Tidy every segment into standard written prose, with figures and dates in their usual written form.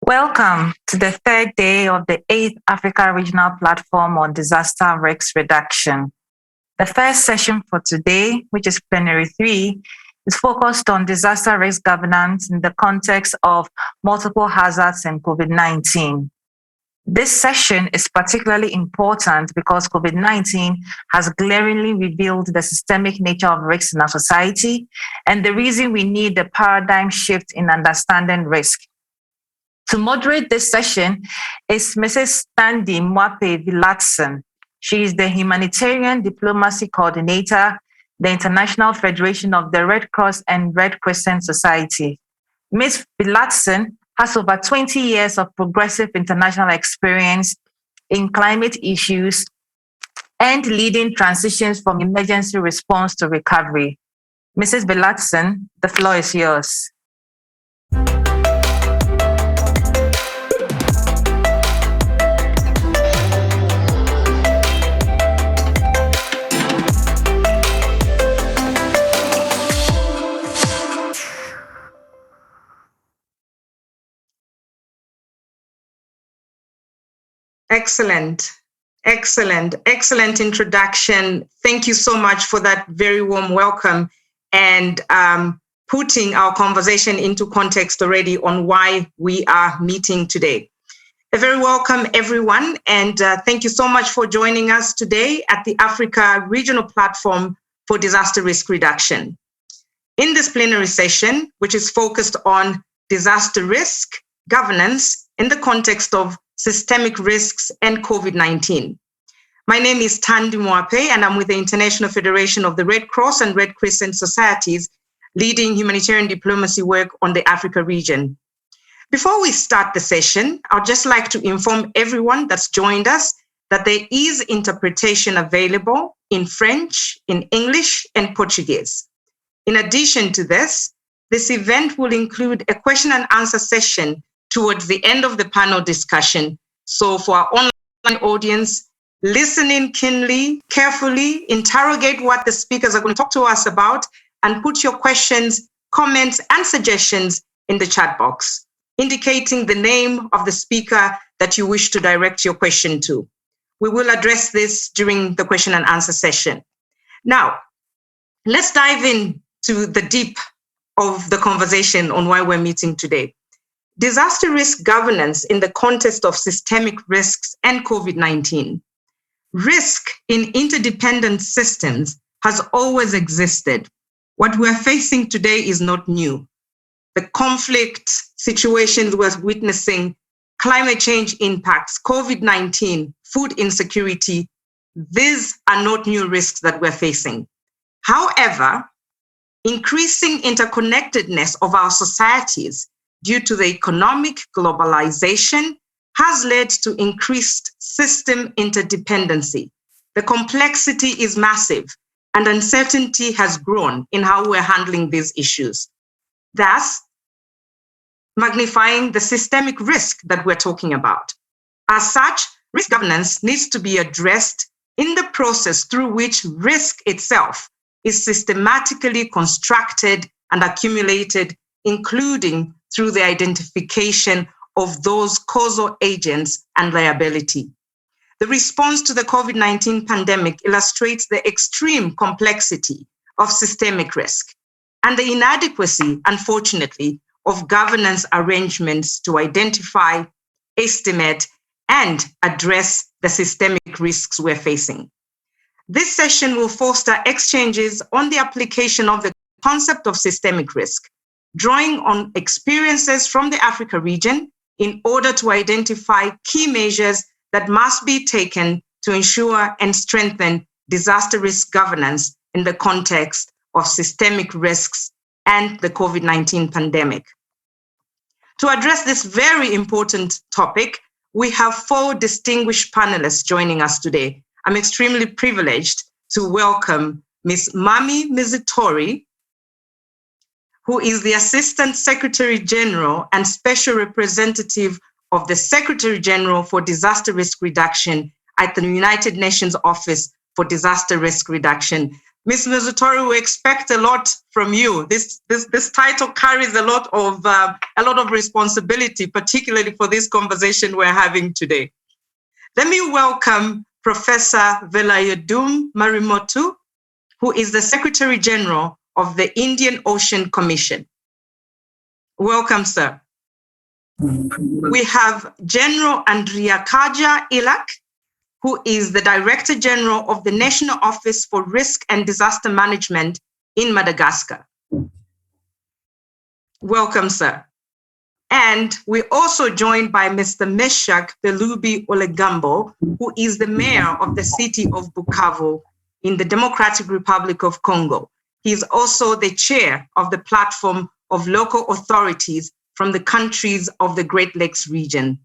Welcome to the third day of the 8th Africa Regional Platform on Disaster Risk Reduction. The first session for today, which is plenary 3, is focused on disaster risk governance in the context of multiple hazards and COVID-19. This session is particularly important because COVID-19 has glaringly revealed the systemic nature of risks in our society and the reason we need a paradigm shift in understanding risk. To moderate this session is Mrs. Thandi Mwape Vilatson. She is the Humanitarian Diplomacy Coordinator, the International Federation of the Red Cross and Red Crescent Society. Ms. Vilatson has over 20 years of progressive international experience in climate issues and leading transitions from emergency response to recovery. Mrs. Vilatson, the floor is yours. Excellent introduction. Thank you so much for that very warm welcome and putting our conversation into context already on why we are meeting today. A very welcome, everyone, and thank you so much for joining us today at the Africa Regional Platform for Disaster Risk Reduction. In this plenary session, which is focused on disaster risk governance in the context of systemic risks and COVID-19. My name is Thandi Mwape, and I'm with the International Federation of the Red Cross and Red Crescent Societies, leading humanitarian diplomacy work on the Africa region. Before we start the session, I'd just like to inform everyone that's joined us that there is interpretation available in French, in English, and Portuguese. In addition to this event will include a question and answer session towards the end of the panel discussion. So for our online audience, listen in keenly, carefully, interrogate what the speakers are going to talk to us about, and put your questions, comments, and suggestions in the chat box, indicating the name of the speaker that you wish to direct your question to. We will address this during the question and answer session. Now, let's dive into the deep of the conversation on why we're meeting today. Disaster risk governance in the context of systemic risks and COVID-19. Risk in interdependent systems has always existed. What we're facing today is not new. The conflict situations we're witnessing, climate change impacts, COVID-19, food insecurity, these are not new risks that we're facing. However, increasing interconnectedness of our societies due to the economic globalization has led to increased system interdependency. The complexity is massive and uncertainty has grown in how we're handling these issues, thus magnifying the systemic risk that we're talking about. As such, risk governance needs to be addressed in the process through which risk itself is systematically constructed and accumulated, including through the identification of those causal agents and liability. The response to the COVID-19 pandemic illustrates the extreme complexity of systemic risk and the inadequacy, unfortunately, of governance arrangements to identify, estimate, and address the systemic risks we're facing. This session will foster exchanges on the application of the concept of systemic risk, drawing on experiences from the Africa region in order to identify key measures that must be taken to ensure and strengthen disaster risk governance in the context of systemic risks and the COVID-19 pandemic. To address this very important topic, we have 4 distinguished panelists joining us today. I'm extremely privileged to welcome Ms. Mami Mizitori, who is the Assistant Secretary General and Special Representative of the Secretary General for Disaster Risk Reduction at the United Nations Office for Disaster Risk Reduction. Ms. Mizutori, we expect a lot from you. This title carries a lot of responsibility, particularly for this conversation we're having today. Let me welcome Professor Velayudum Marimotu, who is the Secretary General of the Indian Ocean Commission. Welcome, sir. We have General Andrea Kaja Ilak, who is the Director General of the National Office for Risk and Disaster Management in Madagascar. Welcome, sir. And we're also joined by Mr. Meshak Belubi Olegambo, who is the Mayor of the city of Bukavu in the Democratic Republic of Congo. He is also the Chair of the Platform of Local Authorities from the countries of the Great Lakes region.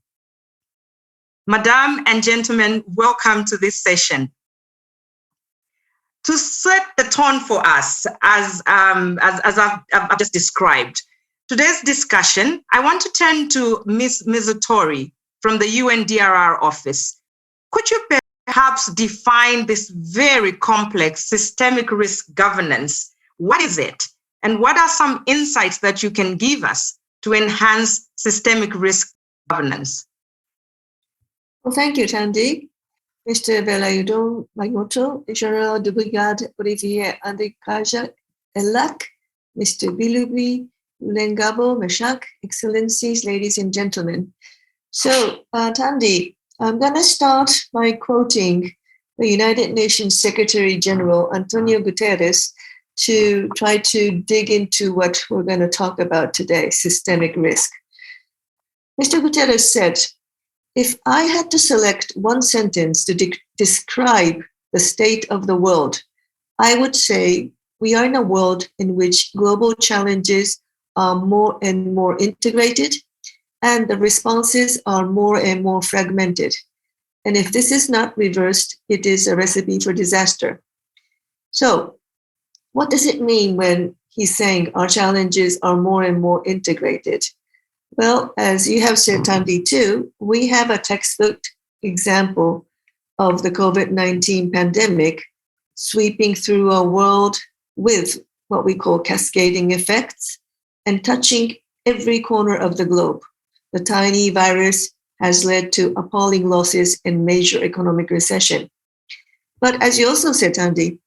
Madam and gentlemen, welcome to this session. To set the tone for us, as I've just described, today's discussion, I want to turn to Ms. Mizutori from the UNDRR office. Could you perhaps define this very complex systemic risk governance? What is it? And what are some insights that you can give us to enhance systemic risk governance? Well, thank you, Tandy. Mr. Velayudum Marimotu, General de Brigade Olivier Andekaja Elak, Mr. Bilubi Ulengabo Meshak, Excellencies, ladies and gentlemen. So, Tandy, I'm going to start by quoting the United Nations Secretary General Antonio Guterres to try to dig into what we're going to talk about today, systemic risk. Mr. Guterres said, "If I had to select one sentence to describe the state of the world, I would say we are in a world in which global challenges are more and more integrated and the responses are more and more fragmented. And if this is not reversed, it is a recipe for disaster." So, what does it mean when he's saying our challenges are more and more integrated? Well, as you have said, Tandy, too, we have a textbook example of the COVID-19 pandemic sweeping through a world with what we call cascading effects and touching every corner of the globe. The tiny virus has led to appalling losses and major economic recession. But as you also said, Tandy,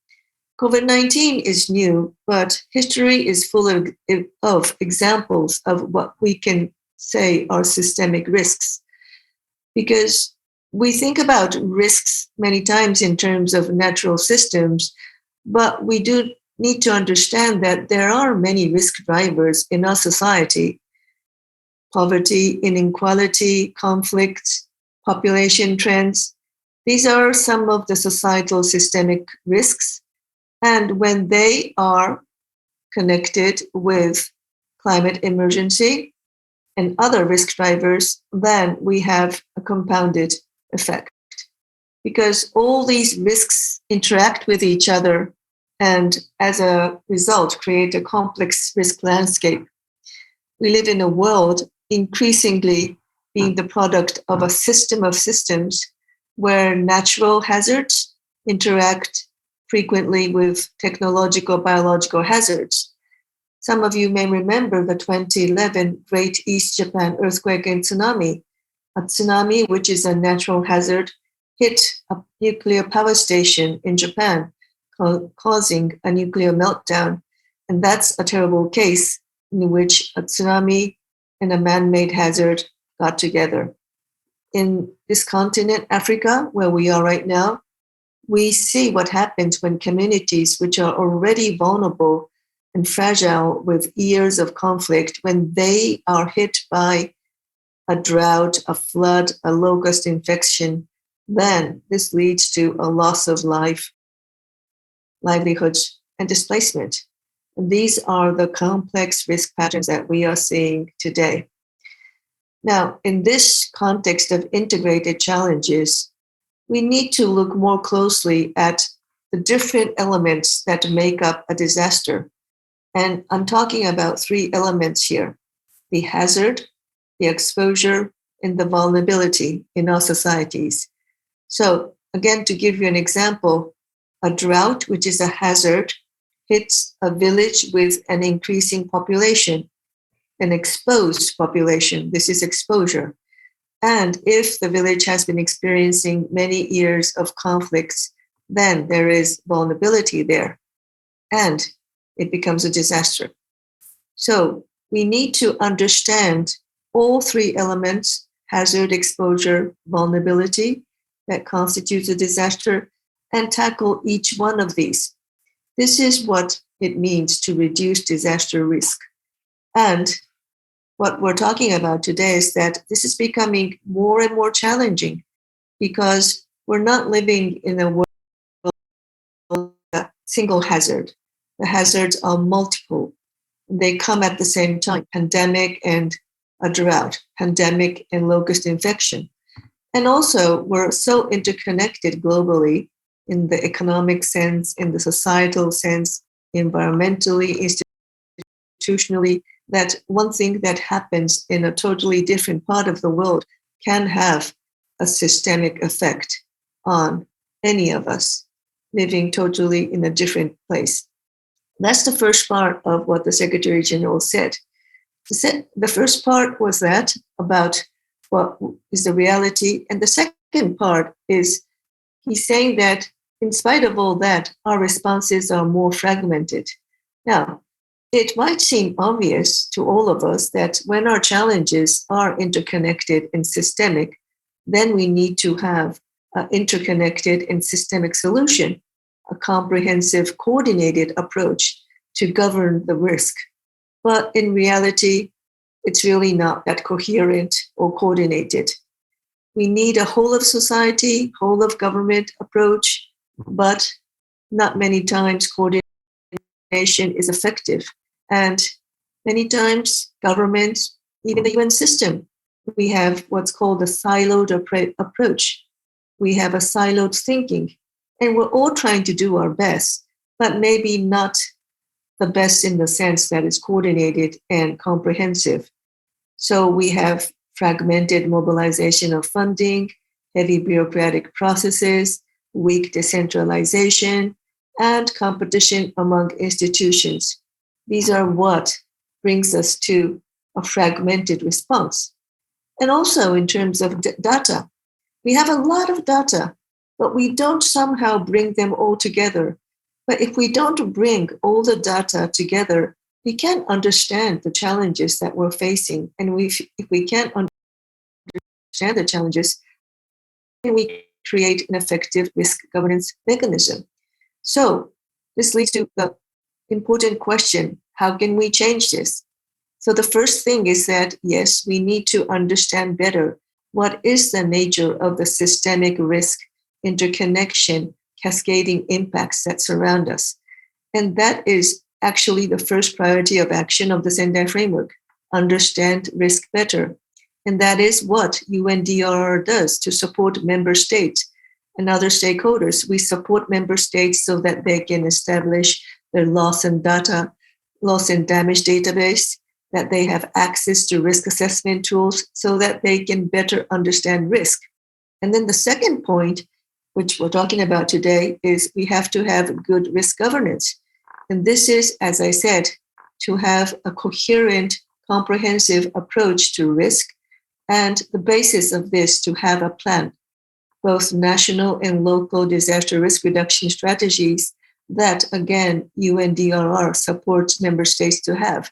COVID-19 is new, but history is full of examples of what we can say are systemic risks. Because we think about risks many times in terms of natural systems, but we do need to understand that there are many risk drivers in our society: poverty, inequality, conflict, population trends. These are some of the societal systemic risks. And when they are connected with climate emergency and other risk drivers, then we have a compounded effect. Because all these risks interact with each other and as a result create a complex risk landscape. We live in a world increasingly being the product of a system of systems where natural hazards interact frequently with technological, biological hazards. Some of you may remember the 2011 Great East Japan earthquake and tsunami. A tsunami, which is a natural hazard, hit a nuclear power station in Japan, causing a nuclear meltdown. And that's a terrible case in which a tsunami and a man-made hazard got together. In this continent, Africa, where we are right now, we see what happens when communities which are already vulnerable and fragile with years of conflict, when they are hit by a drought, a flood, a locust infection, then this leads to a loss of life, livelihoods, and displacement. And these are the complex risk patterns that we are seeing today. Now, in this context of integrated challenges, we need to look more closely at the different elements that make up a disaster. And I'm talking about three elements here: the hazard, the exposure, and the vulnerability in our societies. So again, to give you an example, a drought, which is a hazard, hits a village with an increasing population, an exposed population. This is exposure. And if the village has been experiencing many years of conflicts, then there is vulnerability there, and it becomes a disaster. So we need to understand all three elements: hazard, exposure, vulnerability, that constitutes a disaster, and tackle each one of these. This is what it means to reduce disaster risk. And what we're talking about today is that this is becoming more and more challenging because we're not living in a world of a single hazard. The hazards are multiple. They come at the same time: pandemic and a drought, pandemic and locust infection. And also, we're so interconnected globally in the economic sense, in the societal sense, environmentally, institutionally, that one thing that happens in a totally different part of the world can have a systemic effect on any of us living totally in a different place. That's the first part of what the Secretary General said. The first part was that about what is the reality. And the second part is he's saying that in spite of all that, our responses are more fragmented. Now, it might seem obvious to all of us that when our challenges are interconnected and systemic, then we need to have an interconnected and systemic solution, a comprehensive, coordinated approach to govern the risk. But in reality, it's really not that coherent or coordinated. We need a whole of society, whole of government approach, but not many times coordination is effective. And many times governments, even the UN system, we have what's called a siloed approach. We have a siloed thinking, and we're all trying to do our best, but maybe not the best in the sense that it's coordinated and comprehensive. So we have fragmented mobilization of funding, heavy bureaucratic processes, weak decentralization, and competition among institutions. These are what brings us to a fragmented response. And also in terms of data, we have a lot of data, but we don't somehow bring them all together. But if we don't bring all the data together, we can't understand the challenges that we're facing. And if we can't understand the challenges, then we create an effective risk governance mechanism. So this leads to the important question: how can we change this? So the first thing is that, yes, we need to understand better what is the nature of the systemic risk, interconnection, cascading impacts that surround us. And that is actually the first priority of action of the Sendai Framework: understand risk better. And that is what UNDRR does to support member states and other stakeholders. We support member states so that they can establish their loss and damage database, that they have access to risk assessment tools so that they can better understand risk. And then the second point, which we're talking about today, is we have to have good risk governance. And this is, as I said, to have a coherent, comprehensive approach to risk, and the basis of this to have a plan, both national and local disaster risk reduction strategies that, again, UNDRR supports member states to have.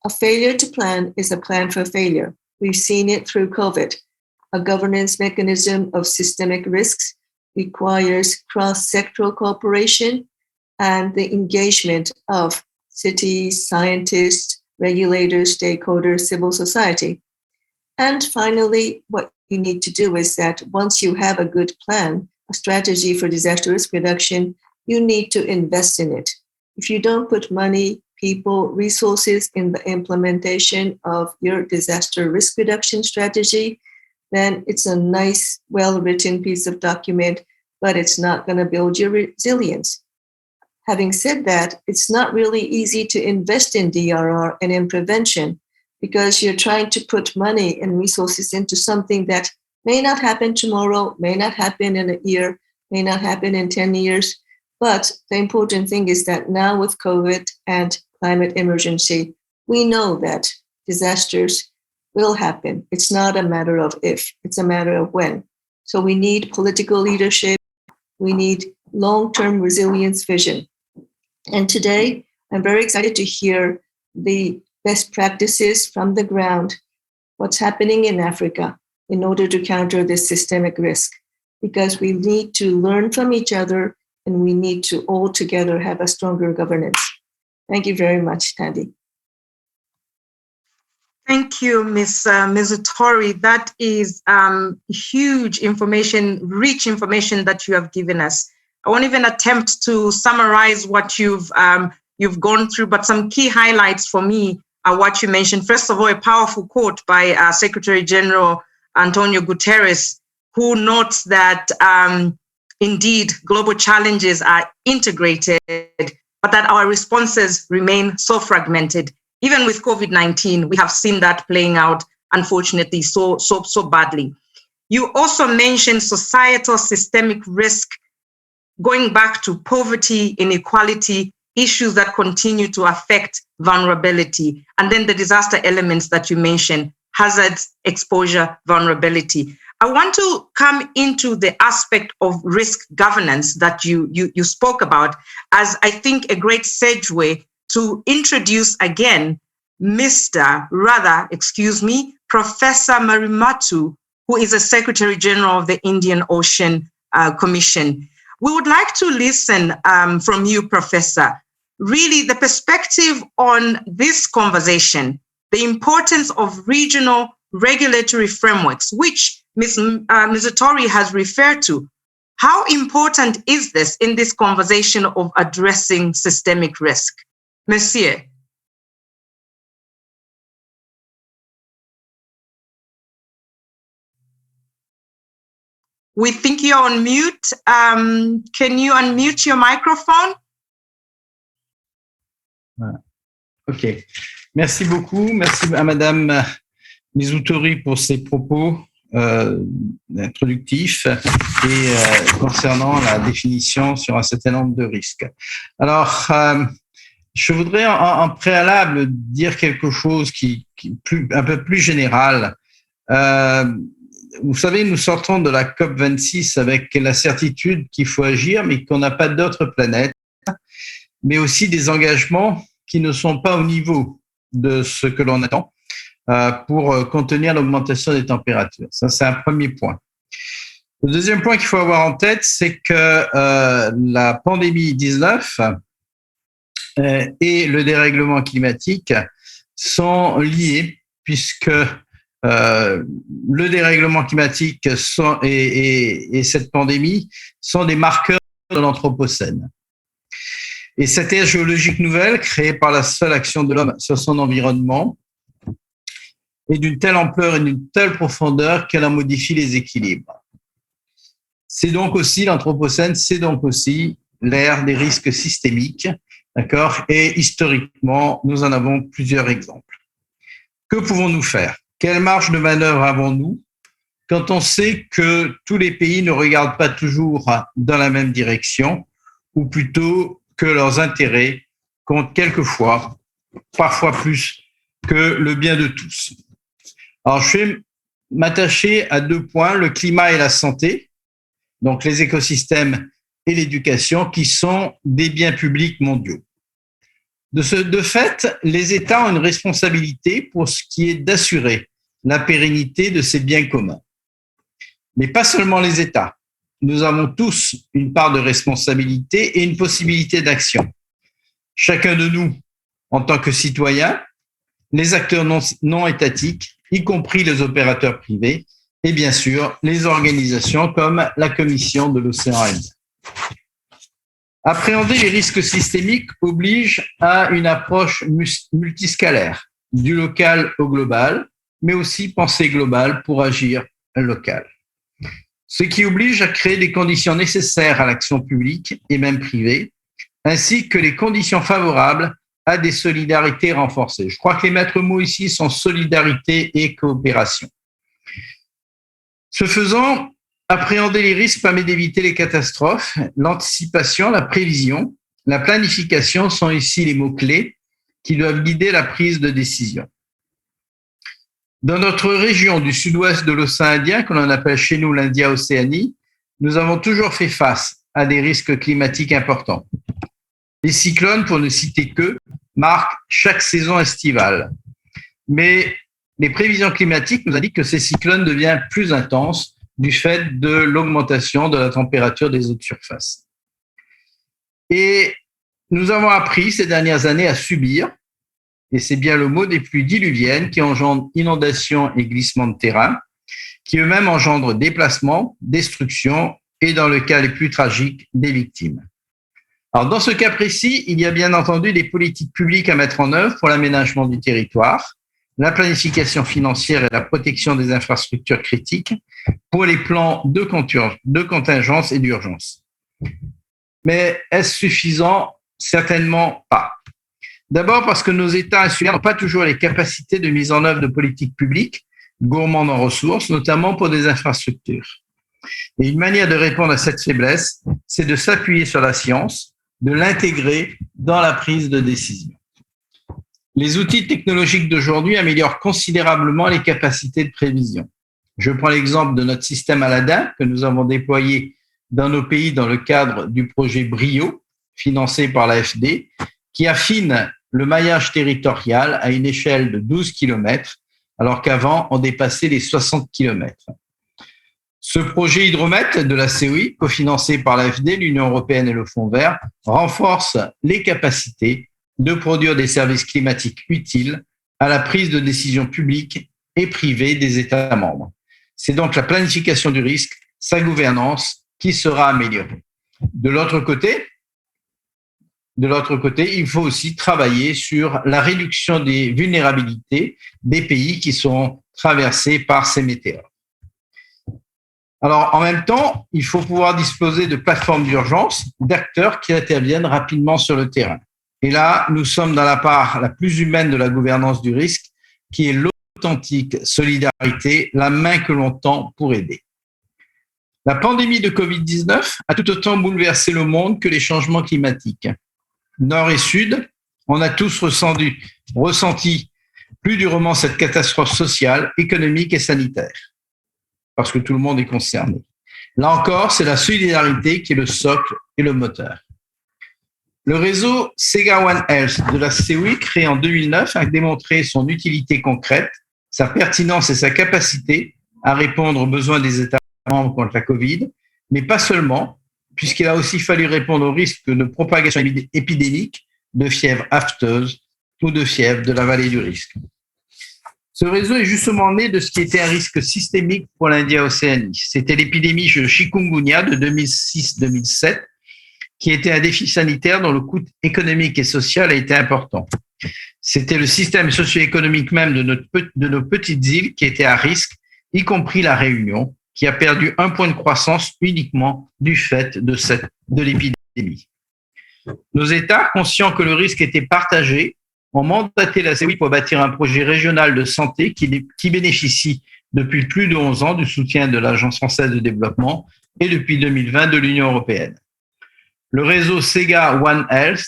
A failure to plan is a plan for failure. We've seen it through COVID. A governance mechanism of systemic risks requires cross-sectoral cooperation and the engagement of cities, scientists, regulators, stakeholders, civil society. And finally, what you need to do is that once you have a good plan, a strategy for disaster risk reduction, you need to invest in it. If you don't put money, people, resources in the implementation of your disaster risk reduction strategy, then it's a nice, well-written piece of document, but it's not going to build your resilience. Having said that, it's not really easy to invest in DRR and in prevention because you're trying to put money and resources into something that may not happen tomorrow, may not happen in a year, may not happen in 10 years. But the important thing is that now with COVID and climate emergency, we know that disasters will happen. It's not a matter of if, it's a matter of when. So we need political leadership. We need long-term resilience vision. And today, I'm very excited to hear the best practices from the ground, what's happening in Africa in order to counter this systemic risk, because we need to learn from each other and we need to all together have a stronger governance. Thank you very much, Tandy. Thank you, Ms. Otori. That is huge information, rich information that you have given us. I won't even attempt to summarize what you've gone through, but some key highlights for me are what you mentioned. First of all, a powerful quote by Secretary General Antonio Guterres, who notes that indeed global challenges are integrated, but that our responses remain so fragmented. Even with COVID-19, we have seen that playing out, unfortunately, so badly. You also mentioned societal systemic risk, going back to poverty, inequality, issues that continue to affect vulnerability, and then the disaster elements that you mentioned, hazards, exposure, vulnerability. I want to come into the aspect of risk governance that you spoke about as, I think, a great segue to introduce again Professor Marimatu, who is a Secretary General of the Indian Ocean Commission. We would like to listen from you, Professor, really the perspective on this conversation, the importance of regional regulatory frameworks, which Ms. Otori has referred to. How important is this in this conversation of addressing systemic risk? Monsieur. We think you're on mute. Can you unmute your microphone? OK. Merci beaucoup. Merci à Madame Otori pour ses propos introductifs et concernant la définition sur un certain nombre de risques. Alors, je voudrais en préalable dire quelque chose qui un peu plus général. Vous savez, nous sortons de la COP26 avec la certitude qu'il faut agir, mais qu'on n'a pas d'autre planète, mais aussi des engagements qui ne sont pas au niveau de ce que l'on attend pour contenir l'augmentation des températures. Ça, c'est un premier point. Le deuxième point qu'il faut avoir en tête, c'est que la pandémie 19 et le dérèglement climatique sont liés, puisque le dérèglement climatique et cette pandémie sont des marqueurs de l'Anthropocène. Et cette ère géologique nouvelle, créée par la seule action de l'homme sur son environnement, est d'une telle ampleur et d'une telle profondeur qu'elle en modifie les équilibres. C'est donc aussi, l'Anthropocène, c'est donc aussi l'ère des risques systémiques, d'accord? Et historiquement, nous en avons plusieurs exemples. Que pouvons-nous faire? Quelle marge de manœuvre avons-nous quand on sait que tous les pays ne regardent pas toujours dans la même direction, ou plutôt que leurs intérêts comptent quelquefois, parfois plus, que le bien de tous? Alors, je vais m'attacher à 2 points, le climat et la santé, donc les écosystèmes et l'éducation, qui sont des biens publics mondiaux. De fait, les États ont une responsabilité pour ce qui est d'assurer la pérennité de ces biens communs. Mais pas seulement les États. Nous avons tous une part de responsabilité et une possibilité d'action. Chacun de nous, en tant que citoyens, les acteurs non étatiques, y compris les opérateurs privés, et bien sûr les organisations comme la Commission de l'océan Indien. Appréhender les risques systémiques oblige à une approche multiscalaire, du local au global, mais aussi penser global pour agir local. Ce qui oblige à créer les conditions nécessaires à l'action publique et même privée, ainsi que les conditions favorables à des solidarités renforcées. Je crois que les maîtres mots ici sont solidarité et coopération. Ce faisant, Appréhender les risques permet d'éviter les catastrophes. L'anticipation, la prévision, la planification sont ici les mots-clés qui doivent guider la prise de décision. Dans notre région du sud-ouest de l'océan Indien, que l'on appelle chez nous l'India-Océanie, nous avons toujours fait face à des risques climatiques importants. Les cyclones, pour ne citer que, marquent chaque saison estivale. Mais les prévisions climatiques nous indiquent que ces cyclones deviennent plus intenses du fait de l'augmentation de la température des eaux de surface. Et nous avons appris ces dernières années à subir, et c'est bien le mot, des pluies diluviennes qui engendrent inondations et glissements de terrain, qui eux-mêmes engendrent déplacements, destruction et, dans le cas les plus tragiques, des victimes. Alors, dans ce cas précis, il y a bien entendu des politiques publiques à mettre en œuvre pour l'aménagement du territoire, la planification financière et la protection des infrastructures critiques pour les plans de contingence et d'urgence. Mais est-ce suffisant? Certainement pas. D'abord parce que nos États insulaires n'ont pas toujours les capacités de mise en œuvre de politiques publiques gourmandes en ressources, notamment pour des infrastructures. Et une manière de répondre à cette faiblesse, c'est de s'appuyer sur la science, de l'intégrer dans la prise de décision. Les outils technologiques d'aujourd'hui améliorent considérablement les capacités de prévision. Je prends l'exemple de notre système Aladdin que nous avons déployé dans nos pays dans le cadre du projet Brio, financé par l'AFD, qui affine le maillage territorial à une échelle de 12 km, alors qu'avant, on dépassait les 60 km. Ce projet Hydromètre de la COI, cofinancé par l'AFD, l'Union européenne et le Fonds vert, renforce les capacités de produire des services climatiques utiles à la prise de décisions publiques et privées des États membres. C'est donc la planification du risque, sa gouvernance, qui sera améliorée. De l'autre côté, il faut aussi travailler sur la réduction des vulnérabilités des pays qui sont traversés par ces météores. Alors, en même temps, il faut pouvoir disposer de plateformes d'urgence, d'acteurs qui interviennent rapidement sur le terrain. Et là, nous sommes dans la part la plus humaine de la gouvernance du risque, qui est l'authentique solidarité, la main que l'on tend pour aider. La pandémie de COVID-19 a tout autant bouleversé le monde que les changements climatiques. Nord et Sud, on a tous ressenti plus durement cette catastrophe sociale, économique et sanitaire, parce que tout le monde est concerné. Là encore, c'est la solidarité qui est le socle et le moteur. Le réseau Sega One Health de la COI, créé en 2009, a démontré son utilité concrète, sa pertinence et sa capacité à répondre aux besoins des États membres contre la Covid, mais pas seulement, puisqu'il a aussi fallu répondre au risque de propagation épidémique de fièvre afteuse ou de fièvre de la vallée du risque. Ce réseau est justement né de ce qui était un risque systémique pour l'India-Océanie. C'était l'épidémie de chikungunya de 2006-2007, qui était un défi sanitaire dont le coût économique et social a été important. C'était le système socio-économique même de nos petites îles qui était à risque, y compris la Réunion, qui a perdu 1 point de croissance uniquement du fait de l'épidémie. Nos États, conscients que le risque était partagé, ont mandaté la COI pour bâtir un projet régional de santé qui bénéficie depuis plus de 11 ans du soutien de l'Agence française de développement et depuis 2020 de l'Union européenne. Le réseau Sega One Health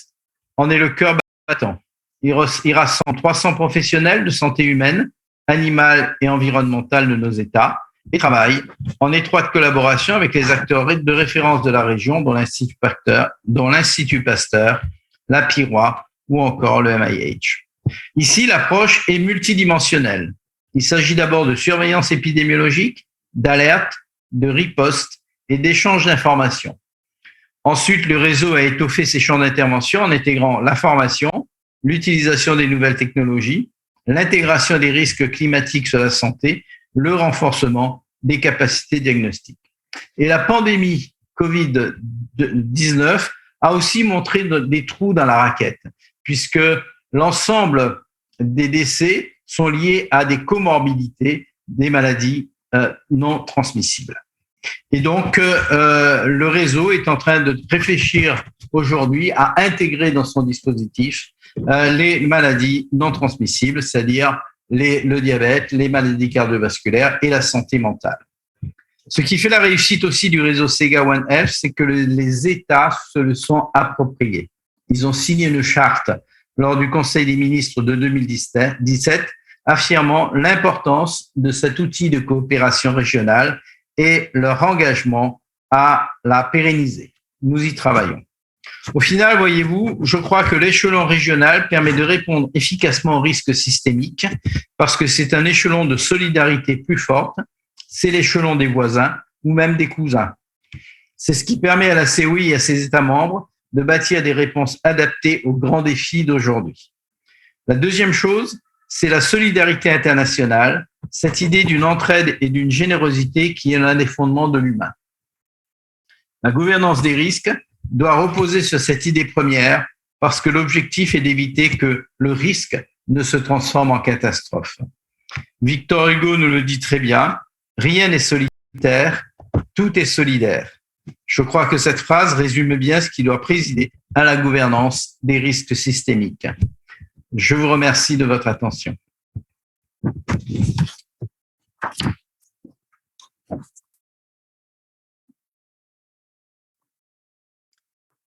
en est le cœur battant. Il rassemble 300 professionnels de santé humaine, animale et environnementale de nos États et travaille en étroite collaboration avec les acteurs de référence de la région, dont l'Institut Pasteur, la PIROA ou encore le MIH. Ici, l'approche est multidimensionnelle. Il s'agit d'abord de surveillance épidémiologique, d'alerte, de riposte et d'échange d'informations. Ensuite, le réseau a étoffé ses champs d'intervention en intégrant l'information, l'utilisation des nouvelles technologies, l'intégration des risques climatiques sur la santé, le renforcement des capacités diagnostiques. Et la pandémie COVID-19 a aussi montré des trous dans la raquette, puisque l'ensemble des décès sont liés à des comorbidités, des maladies non transmissibles. Et donc, le réseau est en train de réfléchir aujourd'hui à intégrer dans son dispositif les maladies non transmissibles, c'est-à-dire le diabète, les maladies cardiovasculaires et la santé mentale. Ce qui fait la réussite aussi du réseau Sega One Health, c'est que les États se le sont appropriés. Ils ont signé une charte lors du Conseil des ministres de 2017, affirmant l'importance de cet outil de coopération régionale et leur engagement à la pérenniser. Nous y travaillons. Au final, voyez-vous, je crois que l'échelon régional permet de répondre efficacement aux risques systémiques parce que c'est un échelon de solidarité plus forte, c'est l'échelon des voisins ou même des cousins. C'est ce qui permet à la COI et à ses États membres de bâtir des réponses adaptées aux grands défis d'aujourd'hui. La deuxième chose, c'est la solidarité internationale, cette idée d'une entraide et d'une générosité qui est l'un des fondements de l'humain. La gouvernance des risques doit reposer sur cette idée première parce que l'objectif est d'éviter que le risque ne se transforme en catastrophe. Victor Hugo nous le dit très bien, rien n'est solitaire, tout est solidaire. Je crois que cette phrase résume bien ce qui doit présider à la gouvernance des risques systémiques. Je vous remercie de votre attention.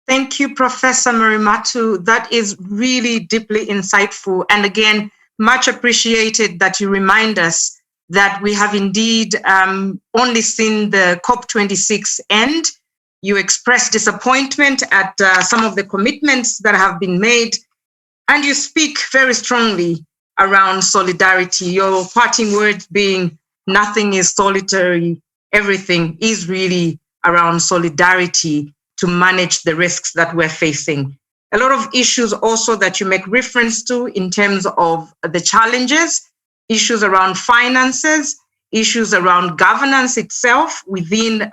Thank you, Professor Murimatu. That is really deeply insightful. And again, much appreciated that you remind us that we have indeed only seen the COP26 end. You expressed disappointment at some of the commitments that have been made, and you speak very strongly around solidarity. Your parting words being, nothing is solitary, everything is really around solidarity to manage the risks that we're facing. A lot of issues also that you make reference to in terms of the challenges, issues around finances, issues around governance itself within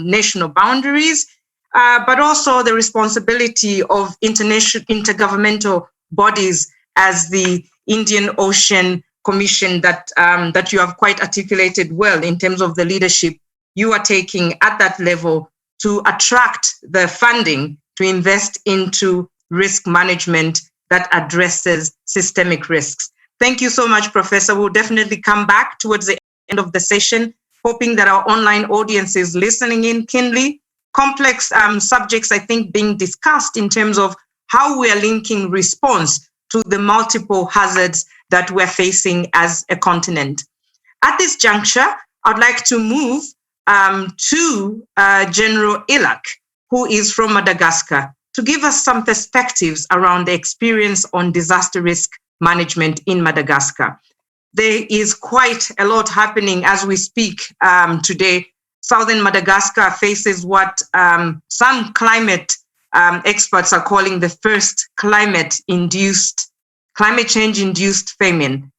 national boundaries, but also the responsibility of intergovernmental bodies as the Indian Ocean Commission that you have quite articulated well in terms of the leadership you are taking at that level to attract the funding to invest into risk management that addresses systemic risks. Thank you so much, Professor. We'll definitely come back towards the end of the session, hoping that our online audience is listening in keenly. Complex subjects, I think, being discussed in terms of how we are linking response to the multiple hazards that we're facing as a continent. At this juncture, I'd like to move to General Ilak, who is from Madagascar, to give us some perspectives around the experience on disaster risk management in Madagascar. There is quite a lot happening as we speak today. Southern Madagascar faces what some climate experts are calling the first climate change-induced famine.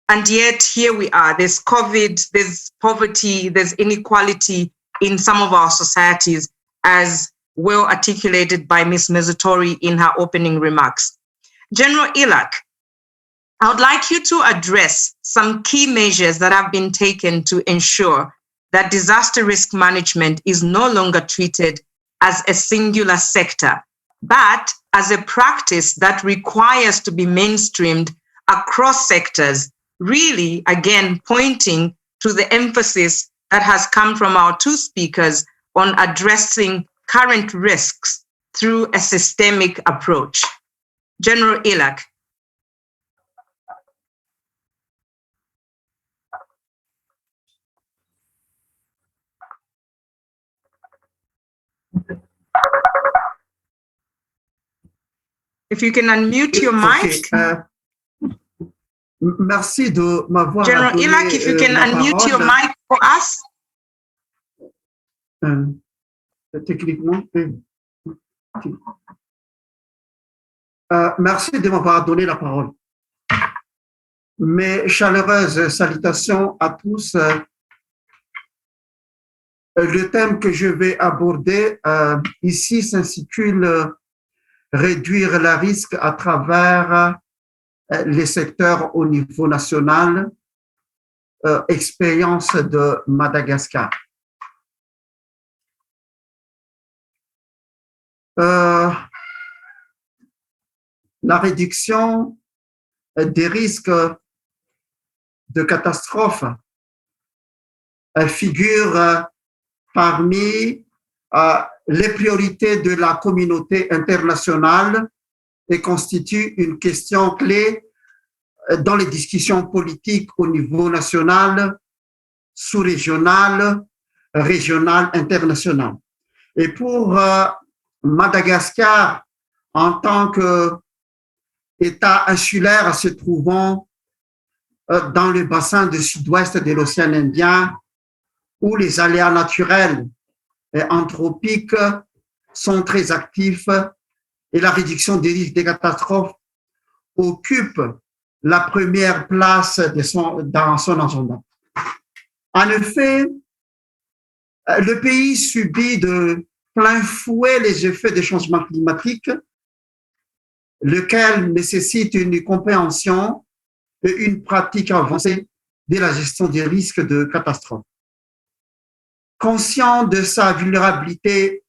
And yet here we are, there's COVID, there's poverty, there's inequality in some of our societies, as well articulated by Ms. Mezzatori in her opening remarks. General Ilak, I would like you to address some key measures that have been taken to ensure that disaster risk management is no longer treated as a singular sector, but as a practice that requires to be mainstreamed across sectors, really, again, pointing to the emphasis that has come from our two speakers on addressing current risks through a systemic approach. General Ilak. If you can unmute your mic. Merci de m'avoir General Ilak, if you can unmute your mic for us. Techniquement. Merci de m'avoir donné la parole. Mes chaleureuses salutations à tous. Le thème que je vais aborder ici s'intitule Réduire le risque à travers les secteurs au niveau national, expérience de Madagascar. La réduction des risques de catastrophes figure parmi les priorités de la communauté internationale et constitue une question clé dans les discussions politiques au niveau national, sous-régional, régional, international. Et pour Madagascar, en tant qu'État insulaire se trouvant dans le bassin du sud-ouest de l'océan Indien, où les aléas naturels et anthropiques sont très actifs et la réduction des risques de catastrophes occupe la première place dans son agenda. En effet, le pays subit de plein fouet les effets des changements climatiques, lequel nécessite une compréhension et une pratique avancée de la gestion des risques de catastrophe. Conscient de sa vulnérabilité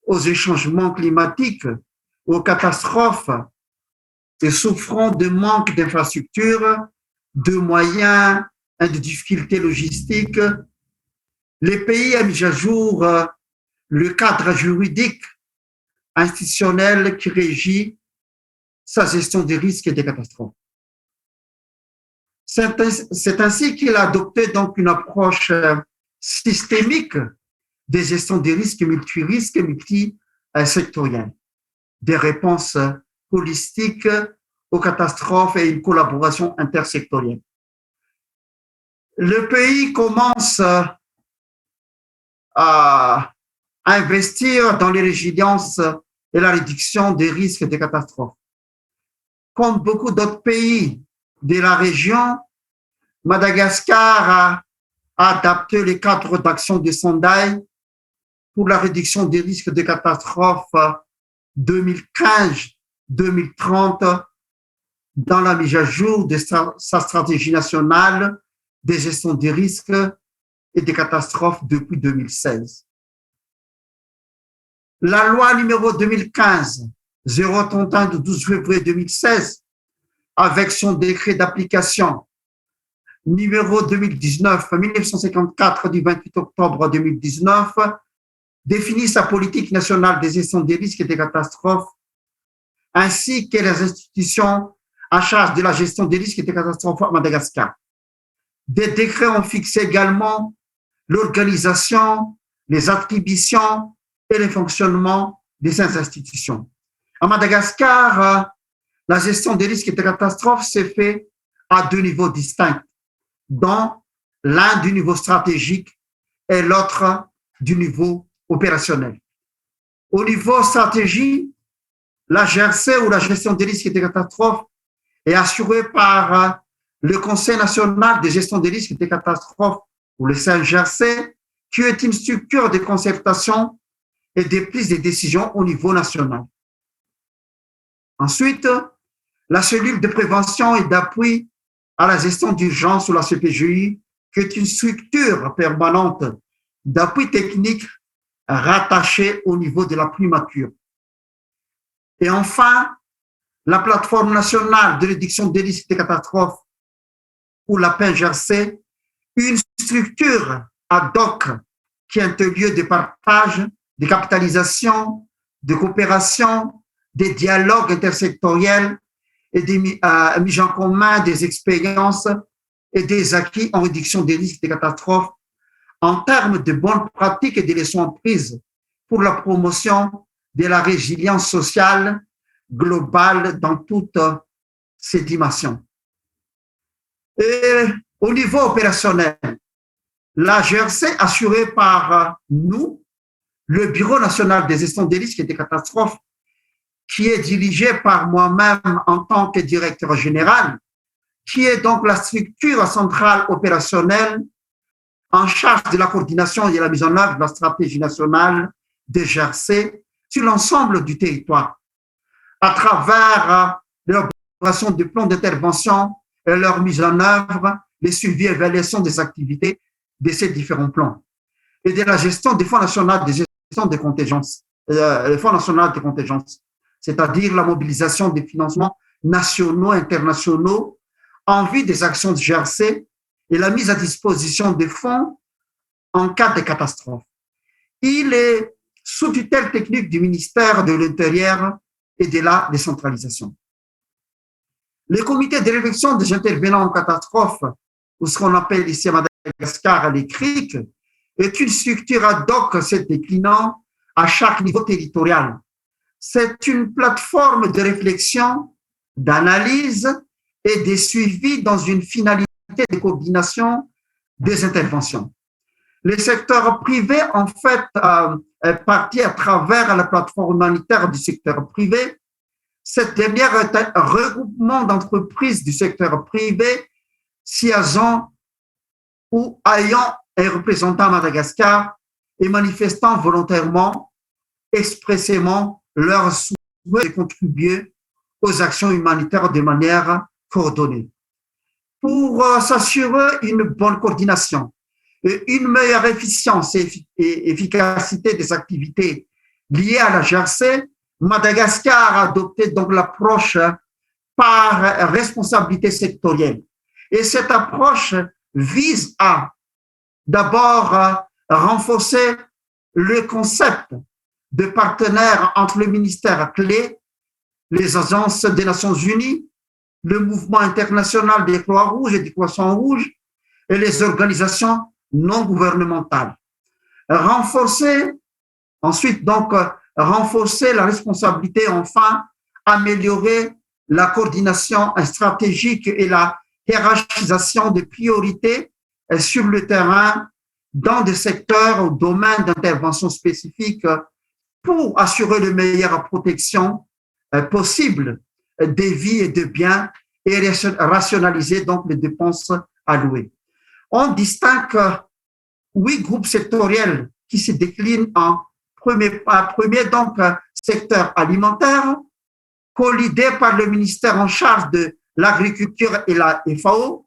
aux changements climatiques, aux catastrophes et souffrant de manque d'infrastructures, de moyens et de difficultés logistiques, le pays a mis à jour le cadre juridique institutionnel qui régit sa gestion des risques et des catastrophes. C'est ainsi qu'il a adopté donc une approche systémique de gestion des risques multirisques et multisectoriels, des réponses holistiques aux catastrophes et une collaboration intersectorielle. Le pays commence à investir dans les résiliences et la réduction des risques des catastrophes. Comme beaucoup d'autres pays de la région, Madagascar a adapté les cadres d'action de Sendai pour la réduction des risques de catastrophes 2015-2030 dans la mise à jour de sa stratégie nationale de gestion des risques et des catastrophes depuis 2016. La loi numéro 2015-031 du 12 février 2016, avec son décret d'application numéro 2019-1954 du 28 octobre 2019, définit sa politique nationale de gestion des risques et des catastrophes, ainsi que les institutions en charge de la gestion des risques et des catastrophes à Madagascar. Des décrets ont fixé également l'organisation, les attributions et le fonctionnement de ces institutions. À Madagascar, la gestion des risques et des catastrophes s'est faite à deux niveaux distincts, dont l'un du niveau stratégique et l'autre du niveau opérationnel. Au niveau stratégie, la GRC ou la gestion des risques et des catastrophes est assurée par le Conseil national de gestion des risques et des catastrophes, ou le CNGRC, qui est une structure de concertation et de prise de décision au niveau national. Ensuite, la cellule de prévention et d'appui à la gestion d'urgence ou la CPGI, qui est une structure permanente d'appui technique rattachée au niveau de la primature. Et enfin, la plateforme nationale de réduction des risques et des catastrophes, ou la PNGRC, une structure ad hoc qui est un lieu de partage, de capitalisation, de coopération, des dialogues intersectoriels et des mises en commun des expériences et des acquis en réduction des risques et des catastrophes en termes de bonnes pratiques et de leçons prises pour la promotion de la résilience sociale globale dans toutes ses dimensions. Et au niveau opérationnel, la GRC assurée par nous, le Bureau national de gestion des risques et des catastrophes, qui est dirigé par moi-même en tant que directeur général, qui est donc la structure centrale opérationnelle en charge de la coordination et de la mise en œuvre de la stratégie nationale des GRC sur l'ensemble du territoire, à travers l'élaboration du plan d'intervention et leur mise en œuvre, les suivis et évaluations des activités de ces différents plans, et de la gestion des fonds nationaux de gestion des contingences, les fonds nationaux de contingences, c'est-à-dire la mobilisation des financements nationaux et internationaux en vue des actions de GRC et la mise à disposition des fonds en cas de catastrophe. Il est sous tutelle technique du ministère de l'Intérieur et de la décentralisation. Le comité de réflexion des intervenants en catastrophe, ou ce qu'on appelle ici à Madagascar les CRIC, est une structure ad hoc se déclinant à chaque niveau territorial. C'est une plateforme de réflexion, d'analyse et de suivi dans une finalité de coordination des interventions. Le secteur privé, en fait, est parti à travers la plateforme humanitaire du secteur privé. Cette dernière est un regroupement d'entreprises du secteur privé siégeant ou ayant un représentant à Madagascar et manifestant volontairement, expressément leur souhait de contribuer aux actions humanitaires de manière coordonnée. Pour s'assurer une bonne coordination et une meilleure efficience et efficacité des activités liées à la GRC, Madagascar a adopté donc l'approche par responsabilité sectorielle. Et cette approche vise à d'abord renforcer le concept de partenaire entre le ministère clé, les agences des Nations Unies, le mouvement international des Croix-Rouges et des Croissants-Rouges et les organisations non gouvernementales. Ensuite, renforcer la responsabilité, enfin, améliorer la coordination stratégique et la hiérarchisation des priorités sur le terrain dans des secteurs ou domaines d'intervention spécifiques pour assurer la meilleure protection possible des vies et des biens et rationaliser donc les dépenses allouées. On distingue 8 groupes sectoriels qui se déclinent en premier donc secteur alimentaire, co-lidé par le ministère en charge de l'agriculture et la FAO.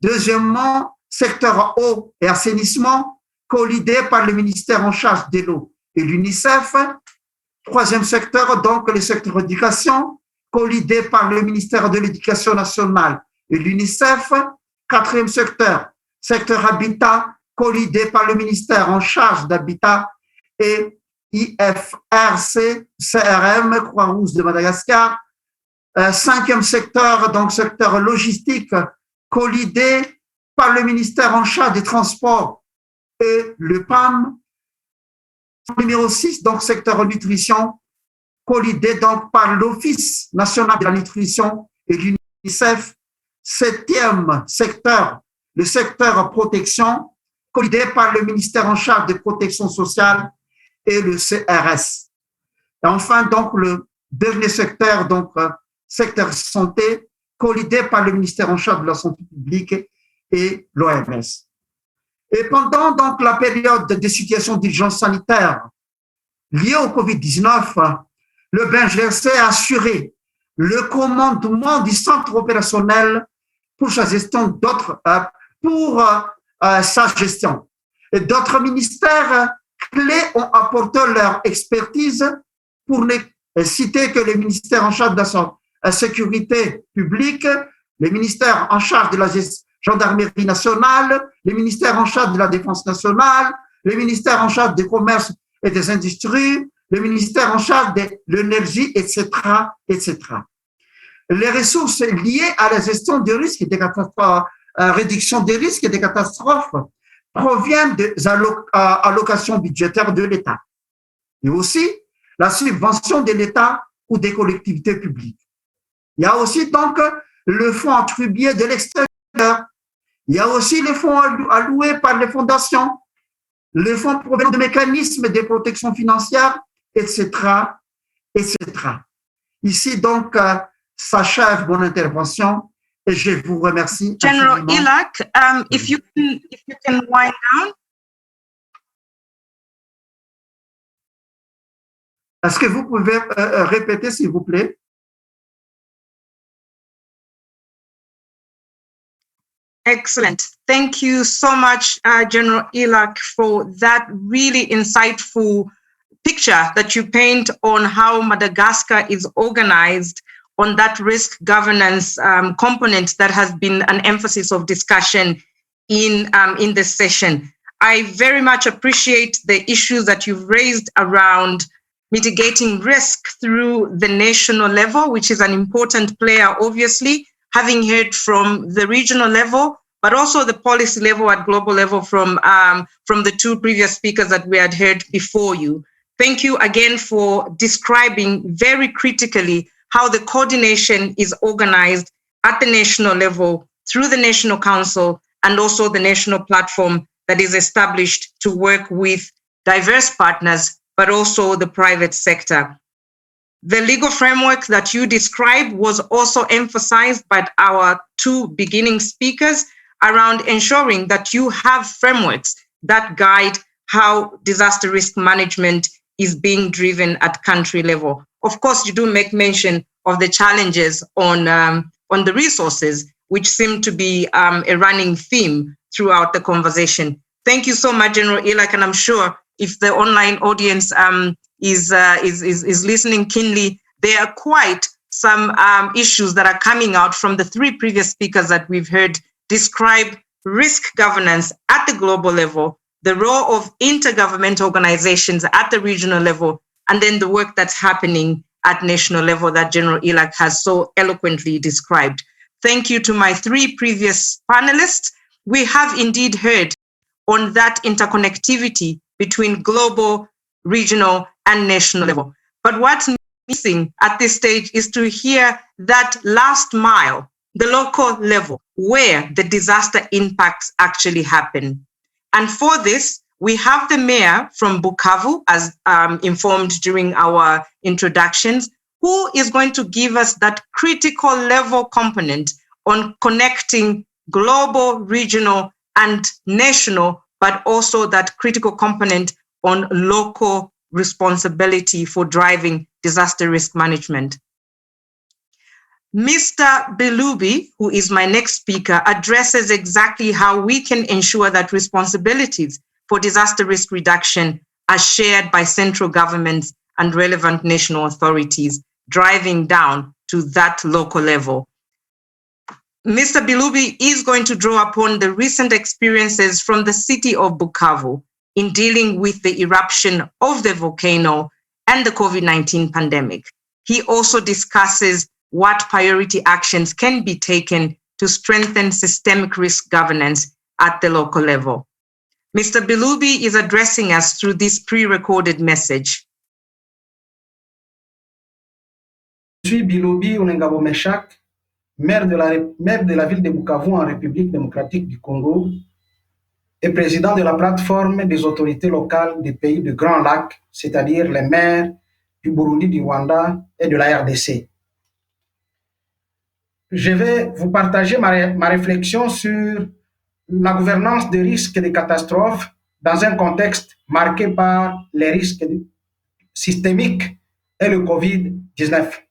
Deuxièmement, secteur eau et assainissement, co-lidé par le ministère en charge de l'eau et l'UNICEF. Troisième secteur, donc le secteur éducation, co-lidé par le ministère de l'Éducation nationale et l'UNICEF. Quatrième secteur, secteur habitat, co-lidé par le ministère en charge d'habitat et IFRC, CRM, Croix-Rouge de Madagascar. Cinquième secteur, donc secteur logistique, co-lidé par le ministère en charge des transports et le PAM. Numéro 6, donc secteur nutrition, co-lidé donc par l'Office national de la nutrition et l'UNICEF. Septième secteur, le secteur protection, co-lidé par le ministère en charge de protection sociale et le CRS. Et enfin, donc, le dernier secteur, donc, secteur santé, co-lidé par le ministère en charge de la santé publique et l'OMS. Et pendant, donc, la période de situation d'urgence sanitaire liée au COVID-19, le BNGRC a assuré le commandement du centre opérationnel pour sa gestion sa gestion. Et d'autres ministères clés ont apporté leur expertise pour ne citer que le ministère en charge de la sécurité publique, le ministère en charge de la gendarmerie nationale, le ministère en charge de la défense nationale, le ministère en charge du commerce et des industries, le ministère en charge de l'énergie, etc., etc. Les ressources liées à la gestion des risques et des catastrophes, réduction des risques et des catastrophes proviennent des allocations budgétaires de l'État et aussi la subvention de l'État ou des collectivités publiques. Il y a aussi donc le fonds attribué de l'extérieur. Il y a aussi les fonds alloués par les fondations, les fonds provenant de mécanismes de protection financière, etc., etc. Ici, donc, s'achève mon intervention et je vous remercie. General Ilak, if you can wind down. Est-ce que vous pouvez répéter, s'il vous plaît? Excellent. Thank you so much, General Ilak, for that really insightful picture that you paint on how Madagascar is organized on that risk governance component that has been an emphasis of discussion in this session. I very much appreciate the issues that you've raised around mitigating risk through the national level, which is an important player, obviously, having heard from the regional level, but also the policy level at global level from the two previous speakers that we had heard before you. Thank you again for describing very critically how the coordination is organized at the national level through the National Council and also the national platform that is established to work with diverse partners, but also the private sector. The legal framework that you described was also emphasized by our two beginning speakers around ensuring that you have frameworks that guide how disaster risk management is being driven at country level. Of course, you do make mention of the challenges on the resources, which seem to be a running theme throughout the conversation. Thank you so much, General Ilak, and I'm sure if the online audience is listening keenly, there are quite some issues that are coming out from the three previous speakers that we've heard describe risk governance at the global level, the role of intergovernmental organizations at the regional level, and then the work that's happening at national level that General Ilak has so eloquently described. Thank you to my three previous panelists. We have indeed heard on that interconnectivity between global, regional, and national level. But what's missing at this stage is to hear that last mile, the local level, where the disaster impacts actually happen. And for this, we have the mayor from Bukavu, as informed during our introductions, who is going to give us that critical level component on connecting global, regional, and national, but also that critical component on local responsibility for driving disaster risk management. Mr. Belubi, who is my next speaker, addresses exactly how we can ensure that responsibilities for disaster risk reduction are shared by central governments and relevant national authorities, driving down to that local level. Mr. Belubi is going to draw upon the recent experiences from the city of Bukavu in dealing with the eruption of the volcano and the COVID-19 pandemic. He also discusses what priority actions can be taken to strengthen systemic risk governance at the local level. Mr. Belubi is addressing us through this pre-recorded message. Je suis Bilobi Onengabo Meshak, maire de la ville de Bukavu en République démocratique du Congo et président de la plateforme des autorités locales des pays du Grand Lac, c'est-à-dire les maires du Burundi, du Rwanda et de la RDC. Je vais vous partager ma réflexion sur la gouvernance des risques et des catastrophes dans un contexte marqué par les risques systémiques et le COVID-19.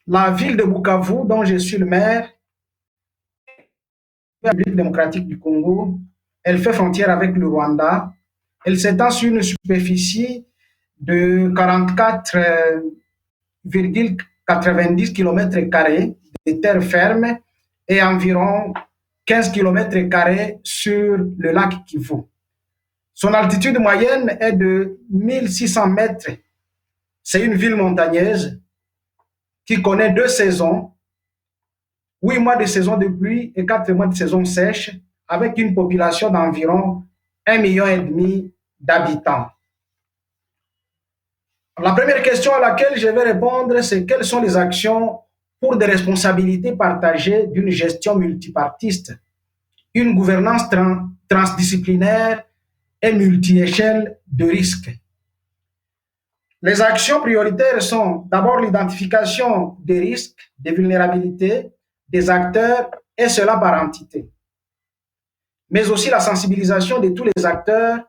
La ville de Bukavu, dont je suis le maire, la République démocratique du Congo, elle fait frontière avec le Rwanda. Elle s'étend sur une superficie de 44,90 km² de terre ferme et environ 15 km² sur le lac Kivu. Son altitude moyenne est de 1600 mètres. C'est une ville montagneuse qui connaît 2 saisons, 8 mois de saison de pluie et 4 mois de saison sèche, avec une population d'environ 1,5 million d'habitants. La première question à laquelle je vais répondre, c'est quelles sont les actions pour des responsabilités partagées d'une gestion multipartiste, une gouvernance transdisciplinaire et multi-échelle de risques. Les actions prioritaires sont d'abord l'identification des risques, des vulnérabilités, des acteurs, et cela par entité, mais aussi la sensibilisation de tous les acteurs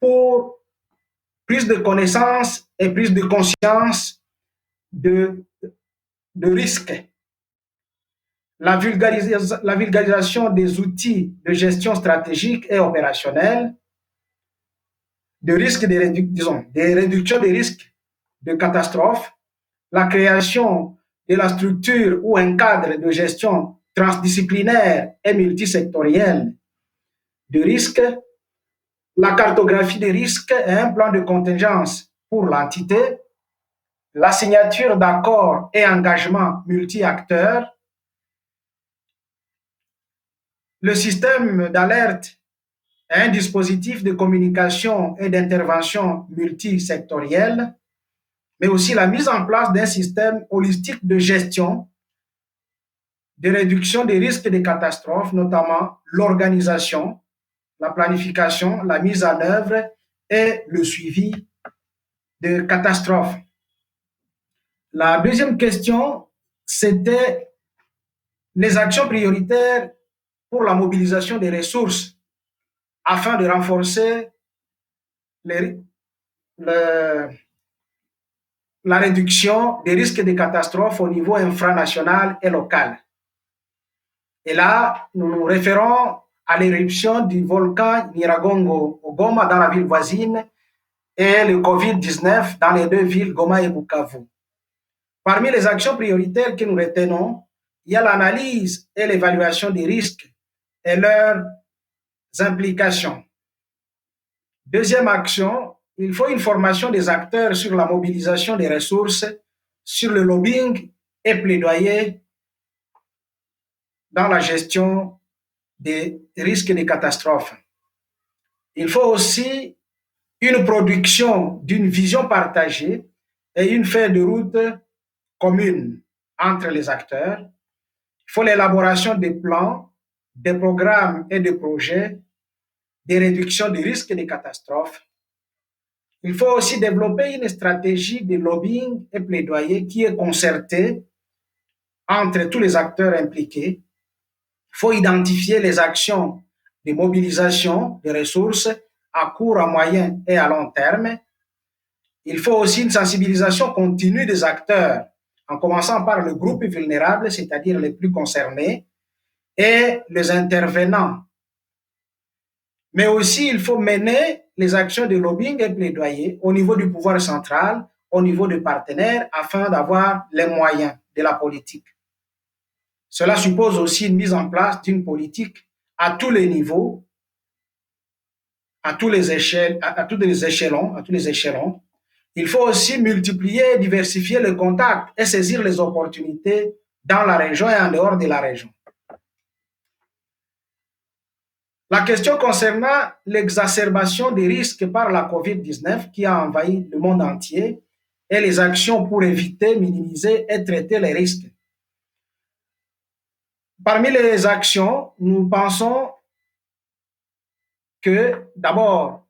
pour plus de connaissances et plus de conscience de risques. La vulgarisation des outils de gestion stratégique et opérationnelle, des réductions des risques de catastrophes, la création de la structure ou un cadre de gestion transdisciplinaire et multisectorielle de risque, la cartographie des risques et un plan de contingence pour l'entité, la signature d'accords et engagements multi-acteurs, le système d'alerte et un dispositif de communication et d'intervention multisectoriel, mais aussi la mise en place d'un système holistique de gestion, de réduction des risques de catastrophes, notamment l'organisation, la planification, la mise en œuvre et le suivi de catastrophes. La deuxième question, c'était les actions prioritaires pour la mobilisation des ressources afin de renforcer la réduction des risques de catastrophes au niveau infranational et local. Et là, nous nous référons à l'éruption du volcan Nyiragongo au Goma dans la ville voisine et le COVID-19 dans les deux villes Goma et Bukavu. Parmi les actions prioritaires que nous retenons, il y a l'analyse et l'évaluation des risques et leurs implications. Deuxième action, il faut une formation des acteurs sur la mobilisation des ressources, sur le lobbying et plaidoyer dans la gestion des risques et des catastrophes. Il faut aussi une production d'une vision partagée et une feuille de route commune entre les acteurs. Il faut l'élaboration des plans, des programmes et des projets de réduction des risques et des catastrophes. Il faut aussi développer une stratégie de lobbying et plaidoyer qui est concertée entre tous les acteurs impliqués. Il faut identifier les actions de mobilisation des ressources à court, à moyen et à long terme. Il faut aussi une sensibilisation continue des acteurs, en commençant par le groupe vulnérable, c'est-à-dire les plus concernés, et les intervenants. Mais aussi, il faut mener les actions de lobbying et plaidoyer au niveau du pouvoir central, au niveau des partenaires, afin d'avoir les moyens de la politique. Cela suppose aussi une mise en place d'une politique à tous les niveaux, à tous les échelons. Il faut aussi multiplier et diversifier les contacts et saisir les opportunités dans la région et en dehors de la région. La question concernant l'exacerbation des risques par la COVID-19 qui a envahi le monde entier et les actions pour éviter, minimiser et traiter les risques. Parmi les actions, nous pensons que d'abord,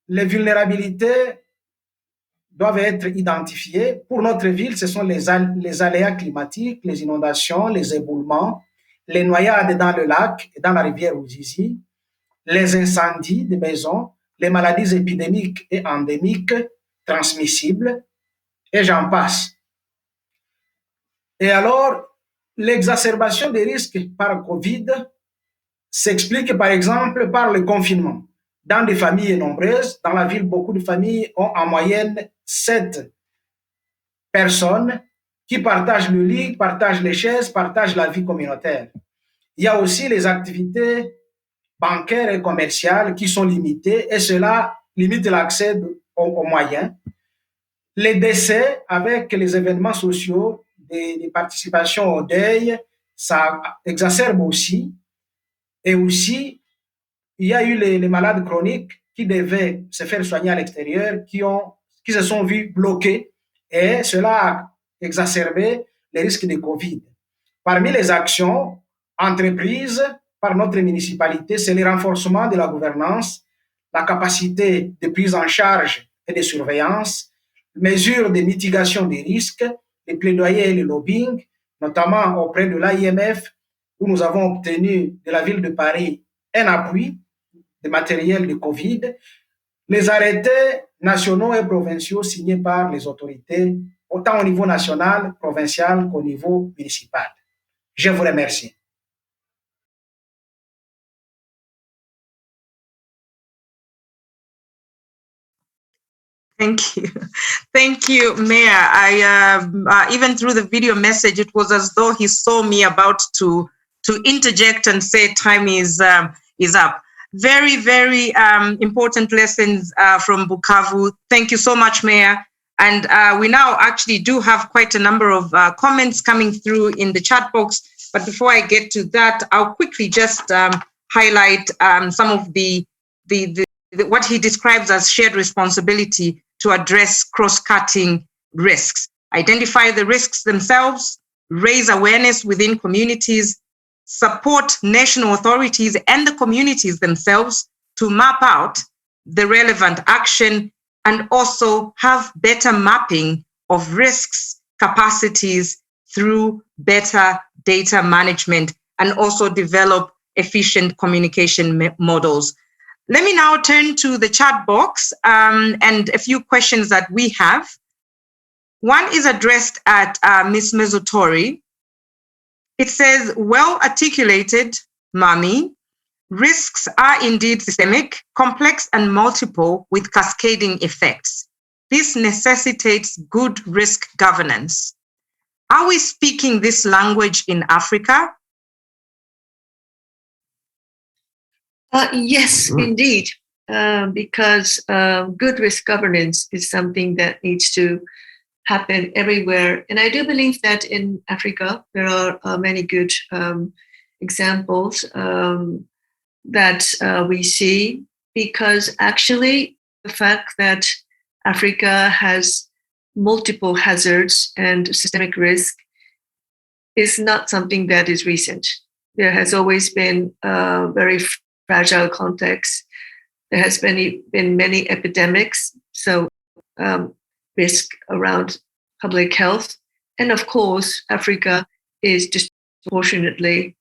les vulnérabilités doivent être identifiées. Pour notre ville, ce sont les aléas climatiques, les inondations, les éboulements, les noyades dans le lac et dans la rivière Ruzizi, les incendies des maisons, les maladies épidémiques et endémiques transmissibles, et j'en passe. Et alors, l'exacerbation des risques par Covid s'explique par exemple par le confinement. Dans des familles nombreuses, dans la ville, beaucoup de familles ont en moyenne 7 personnes qui partagent le lit, partagent les chaises, partagent la vie communautaire. Il y a aussi les activités bancaires et commerciales qui sont limitées et cela limite l'accès aux moyens. Les décès avec les événements sociaux, des participations au deuil, ça exacerbe aussi. Et aussi, il y a eu les malades chroniques qui devaient se faire soigner à l'extérieur, qui se sont vus bloqués et cela a exacerbé les risques de Covid. Parmi les actions entreprises par notre municipalité, c'est le renforcement de la gouvernance, la capacité de prise en charge et de surveillance, mesures de mitigation des risques, les plaidoyers et le lobbying, notamment auprès de l'AIMF, où nous avons obtenu de la ville de Paris un appui de matériel de Covid, les arrêtés nationaux et provinciaux signés par les autorités, autant au niveau national, provincial qu'au niveau municipal. Je vous remercie. Thank you. Thank you, Mayor. I even through the video message, it was as though he saw me about to to interject and say time is up. Very, very important lessons from Bukavu. Thank you so much, Mayor. And we now actually do have quite a number of comments coming through in the chat box. But before I get to that, I'll quickly just highlight some of the what he describes as shared responsibility to address cross-cutting risks. Identify the risks themselves, raise awareness within communities, support national authorities and the communities themselves to map out the relevant action, and also have better mapping of risks, capacities through better data management, and also develop efficient communication models. Let me now turn to the chat box and a few questions that we have. One is addressed at Ms. Mezotori. It says, well articulated, Mami, risks are indeed systemic, complex, and multiple with cascading effects. This necessitates good risk governance. Are we speaking this language in Africa? Yes, indeed, because good risk governance is something that needs to happen everywhere. And I do believe that in Africa, there are many good examples that we see, because actually the fact that Africa has multiple hazards and systemic risk is not something that is recent. There has always been a very fragile context. There has been many epidemics, so risk around public health. And of course, Africa is disproportionately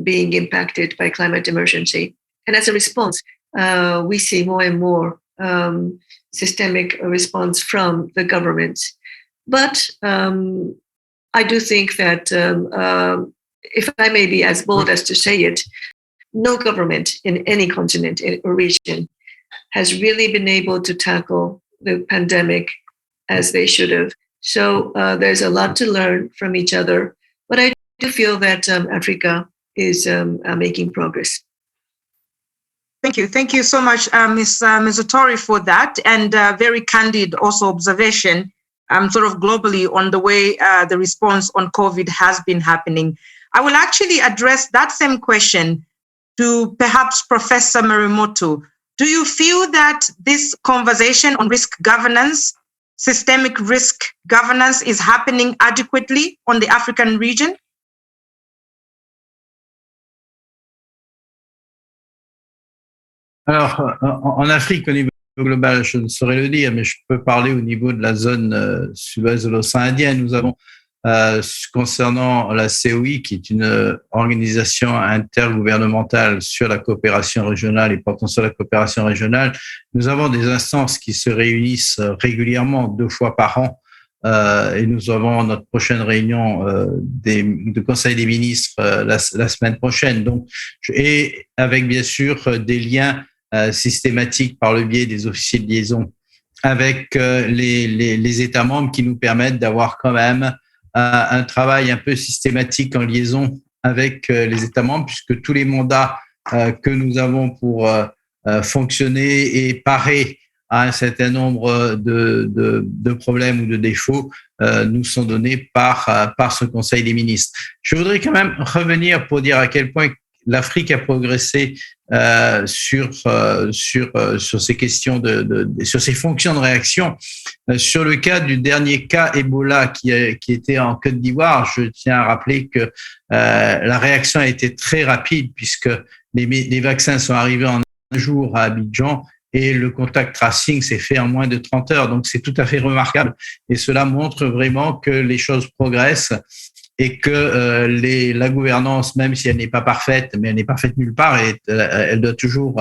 being impacted by climate emergency. And as a response, we see more and more systemic response from the government. But I do think that, if I may be as bold as to say it, no government in any continent or region has really been able to tackle the pandemic as they should have. So there's a lot to learn from each other. But I do feel that Africa is making progress. Thank you. Thank you so much, Ms. Mezotori, for that, and very candid also observation sort of globally on the way the response on COVID has been happening. I will actually address that same question to perhaps Professor Morimoto. Do you feel that this conversation on risk governance, systemic risk governance, is happening adequately on the African region? Alors, en Afrique, au niveau global, je ne saurais le dire, mais je peux parler au niveau de la zone sud-ouest de l'océan Indien. Nous avons, concernant la COI, qui est une organisation intergouvernementale sur la coopération régionale et portant sur la coopération régionale, nous avons des instances qui se réunissent régulièrement 2 fois par an, et nous avons notre prochaine réunion de Conseil des ministres la semaine prochaine. Donc, et avec bien sûr des liens systématiques par le biais des officiers de liaison avec les États membres, qui nous permettent d'avoir quand même un travail un peu systématique en liaison avec les États membres, puisque tous les mandats que nous avons pour fonctionner et parer à un certain nombre de problèmes ou de défauts nous sont donnés par ce Conseil des ministres. Je voudrais quand même revenir pour dire à quel point l'Afrique a progressé sur ces questions sur ces fonctions de réaction. Sur le cas du dernier cas Ebola qui était en Côte d'Ivoire, je tiens à rappeler que la réaction a été très rapide, puisque les vaccins sont arrivés en un jour à Abidjan et le contact tracing s'est fait en moins de 30 heures. Donc, c'est tout à fait remarquable, et cela montre vraiment que les choses progressent et que la gouvernance, même si elle n'est pas parfaite, mais elle n'est parfaite nulle part, et elle doit toujours,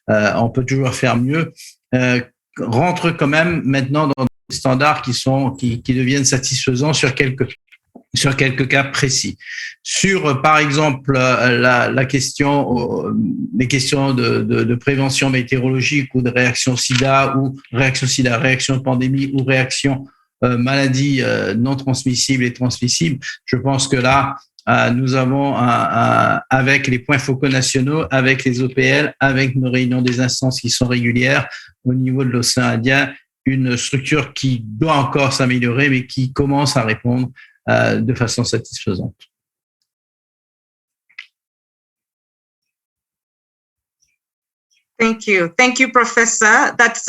on peut toujours faire mieux, rentre quand même maintenant dans des standards qui deviennent satisfaisants sur quelques cas précis. Sur, par exemple, les questions de prévention météorologique ou de réaction SIDA, réaction pandémie ou réaction maladies non transmissibles et transmissibles, je pense que là, nous avons, avec les points focaux nationaux, avec les OPL, avec nos réunions des instances qui sont régulières au niveau de l'océan Indien, une structure qui doit encore s'améliorer, mais qui commence à répondre de façon satisfaisante. Thank you, Professor. That's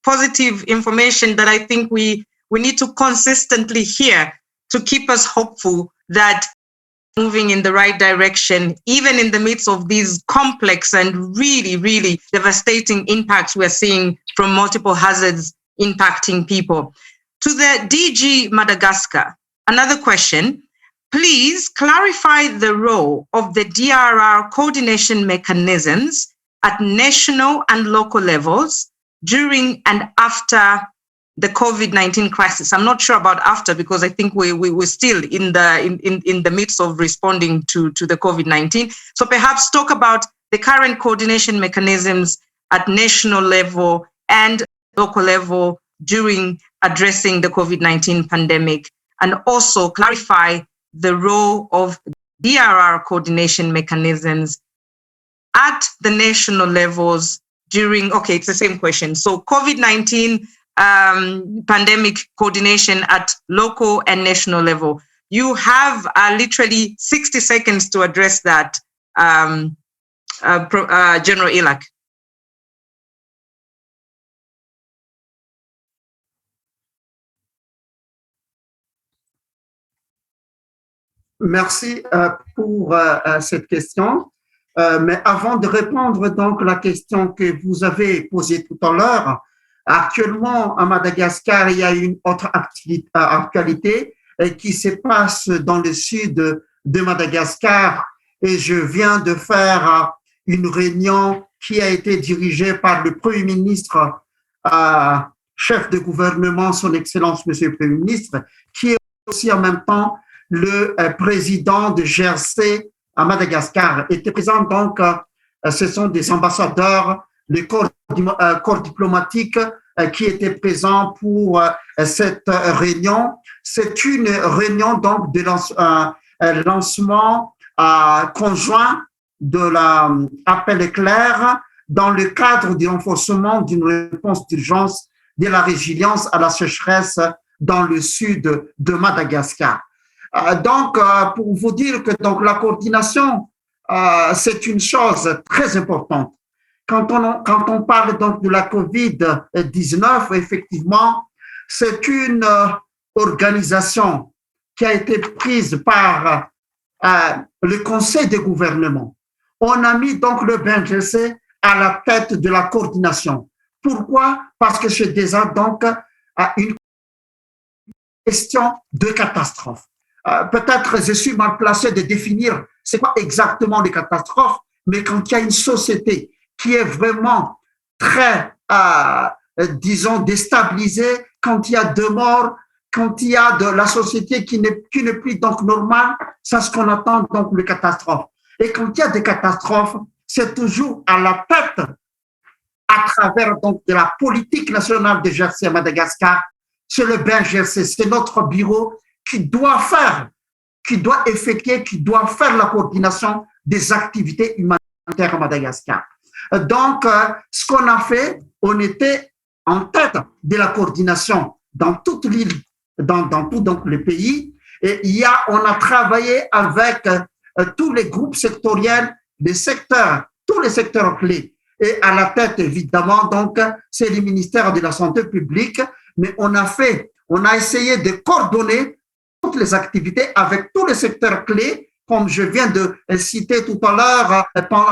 positive information that I think we need to consistently hear to keep us hopeful that moving in the right direction, even in the midst of these complex and really, really devastating impacts we're seeing from multiple hazards impacting people. To the DG Madagascar, another question. Please clarify the role of the DRR coordination mechanisms at national and local levels during and after the COVID-19 crisis. I'm not sure about after, because I think we're still in the midst of responding to the COVID-19. So perhaps talk about the current coordination mechanisms at national level and local level during addressing the COVID-19 pandemic, and also clarify the role of DRR coordination mechanisms at the national levels during, okay, it's the same question. So COVID-19 pandemic coordination at local and national level. You have literally 60 seconds to address that, General Ilak. Merci pour cette question. Mais avant de répondre donc à la question que vous avez posée tout à l'heure, actuellement à Madagascar, il y a une autre actualité qui se passe dans le sud de Madagascar, et je viens de faire une réunion qui a été dirigée par le Premier ministre, chef de gouvernement, son Excellence Monsieur le Premier ministre, qui est aussi en même temps le président de GRC à Madagascar. Était présent donc, ce sont des ambassadeurs, les corps diplomatiques qui étaient présents pour cette réunion. C'est une réunion donc de lancement conjoint de l'appel éclair dans le cadre du renforcement d'une réponse d'urgence de la résilience à la sécheresse dans le sud de Madagascar. Donc, pour vous dire que donc la coordination, c'est une chose très importante. Quand on parle donc de la COVID-19, effectivement, c'est une organisation qui a été prise par le Conseil des gouvernements. On a mis donc le BNGC à la tête de la coordination. Pourquoi? Parce que c'est déjà donc une question de catastrophe. Peut-être je suis mal placé de définir c'est quoi exactement les catastrophes, mais quand il y a une société qui est vraiment très, disons, déstabilisée, quand il y a deux morts, quand il y a de la société qui n'est plus donc normale, c'est ce qu'on attend donc les catastrophes. Et quand il y a des catastrophes, c'est toujours à la tête, à travers donc de la politique nationale de GRC à Madagascar, c'est le BNGRC, c'est notre bureau qui doit effectuer, qui doit faire la coordination des activités humanitaires à Madagascar. Donc, ce qu'on a fait, on était en tête de la coordination dans toute l'île, dans tout donc, le pays. Et on a travaillé avec tous les groupes sectoriels, tous les secteurs clés. Et à la tête, évidemment, donc, c'est le ministère de la Santé publique. Mais on a essayé de coordonner toutes les activités avec tous les secteurs clés, comme je viens de citer tout à l'heure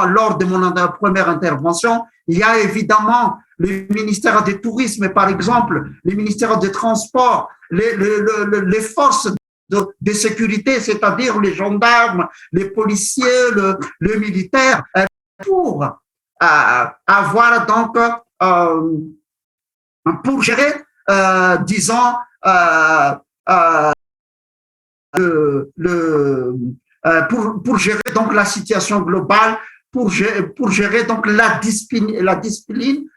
lors de mon première intervention. Il y a évidemment le ministère du Tourisme, par exemple, le ministère des Transports, les forces de sécurité, c'est-à-dire les gendarmes, les policiers, le militaire, pour avoir donc, pour gérer, disons, pour gérer donc la situation globale, pour gérer donc la discipline,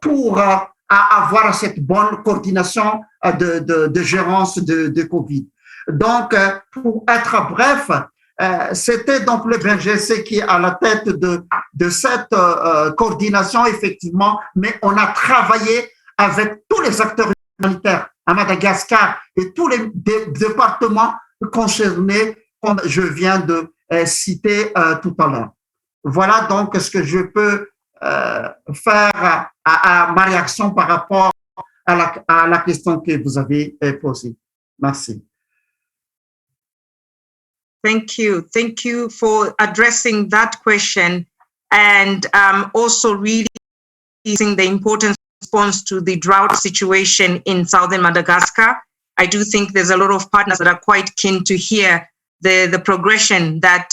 pour avoir cette bonne coordination de gérance de Covid. Donc, pour être bref, c'était donc le BNGC qui est à la tête de cette coordination, effectivement, mais on a travaillé avec tous les acteurs humanitaires à Madagascar et tous les départements concernés, comme je viens de citer tout à l'heure. Voilà donc ce que je peux faire à ma réaction par rapport à la question que vous avez posée. Merci. Thank you. Thank you for addressing that question and also really seeing the important response to the drought situation in southern Madagascar. I do think there's a lot of partners that are quite keen to hear the progression that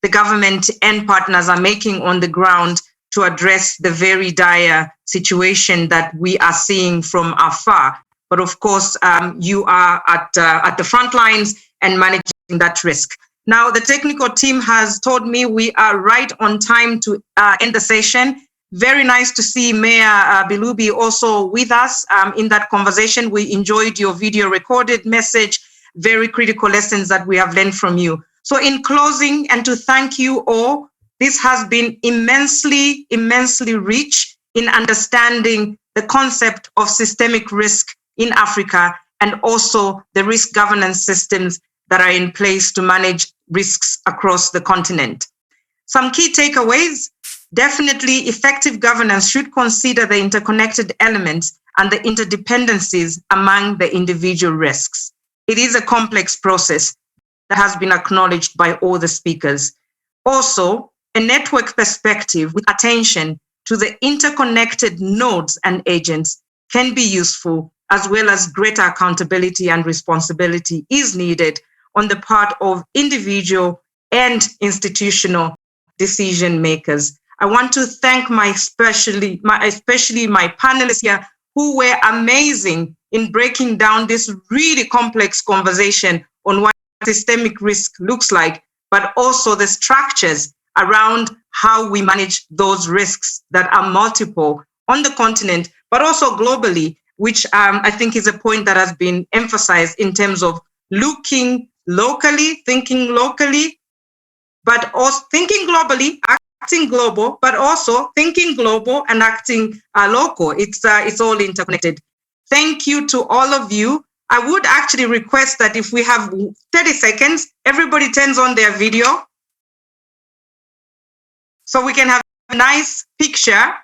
the government and partners are making on the ground to address the very dire situation that we are seeing from afar. But of course, you are at the front lines and managing that risk. Now, the technical team has told me we are right on time to end the session. Very nice to see Mayor Bilubi also with us in that conversation. We enjoyed your video recorded message, very critical lessons that we have learned from you. So in closing, and to thank you all, this has been immensely, immensely rich in understanding the concept of systemic risk in Africa and also the risk governance systems that are in place to manage risks across the continent. Some key takeaways: definitely effective governance should consider the interconnected elements and the interdependencies among the individual risks. It is a complex process that has been acknowledged by all the speakers. Also, a network perspective with attention to the interconnected nodes and agents can be useful, as well as greater accountability and responsibility is needed on the part of individual and institutional decision makers. I want to thank especially my panelists here who were amazing in breaking down this really complex conversation on what systemic risk looks like, but also the structures around how we manage those risks that are multiple on the continent, but also globally, which I think is a point that has been emphasized in terms of looking locally, thinking locally, but also thinking globally, acting global, but also thinking global and acting local. It's all interconnected. Thank you to all of you. I would actually request that if we have 30 seconds, everybody turns on their video so we can have a nice picture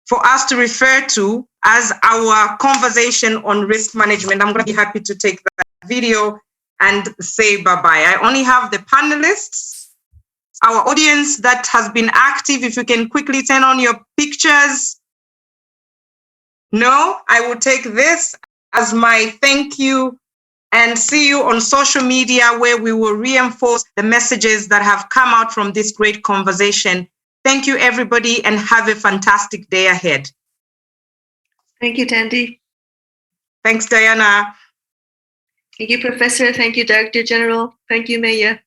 for us to refer to as our conversation on risk management. I'm going to be happy to take that video and say bye-bye. I only have the panelists, our audience that has been active. If you can quickly turn on your pictures. No, I will take this as my thank you and see you on social media where we will reinforce the messages that have come out from this great conversation. Thank you, everybody, and have a fantastic day ahead. Thank you, Tandy. Thanks, Diana. Thank you, Professor. Thank you, Director General. Thank you, Maya.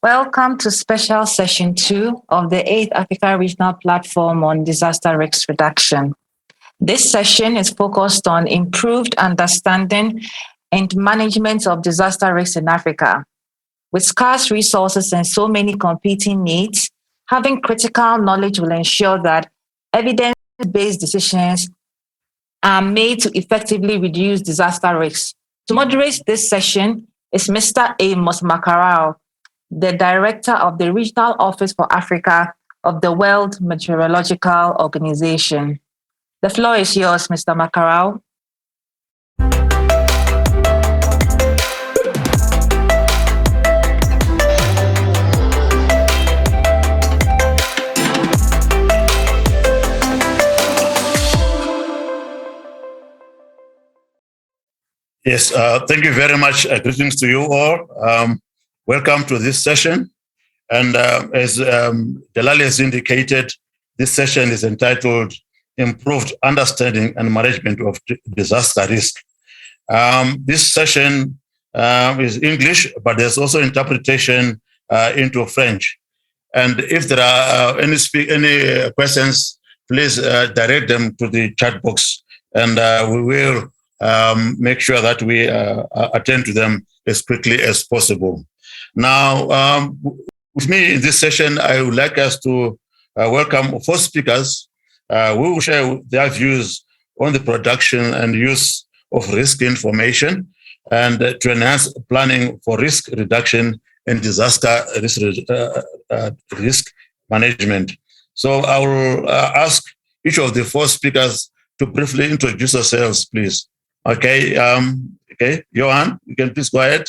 Welcome to special session 2 of the 8th Africa Regional Platform on Disaster Risk Reduction. This session is focused on improved understanding and management of disaster risks in Africa. With scarce resources and so many competing needs, having critical knowledge will ensure that evidence-based decisions are made to effectively reduce disaster risks. To moderate this session is Mr. Amos Makarao, the Director of the Regional Office for Africa of the World Meteorological Organization. The floor is yours, Mr. Makarao. Yes, thank you very much. Greetings to you all. Welcome to this session. And as Delali has indicated, this session is entitled Improved Understanding and Management of Disaster Risk. This session is English, but there's also interpretation into French. And if there are any questions, please direct them to the chat box, and we will make sure that we attend to them as quickly as possible. Now, with me in this session, I would like us to welcome 4 speakers who will share their views on the production and use of risk information and to enhance planning for risk reduction and disaster risk management. So I will ask each of the 4 speakers to briefly introduce yourselves, please. Okay, Johan, you can please go ahead.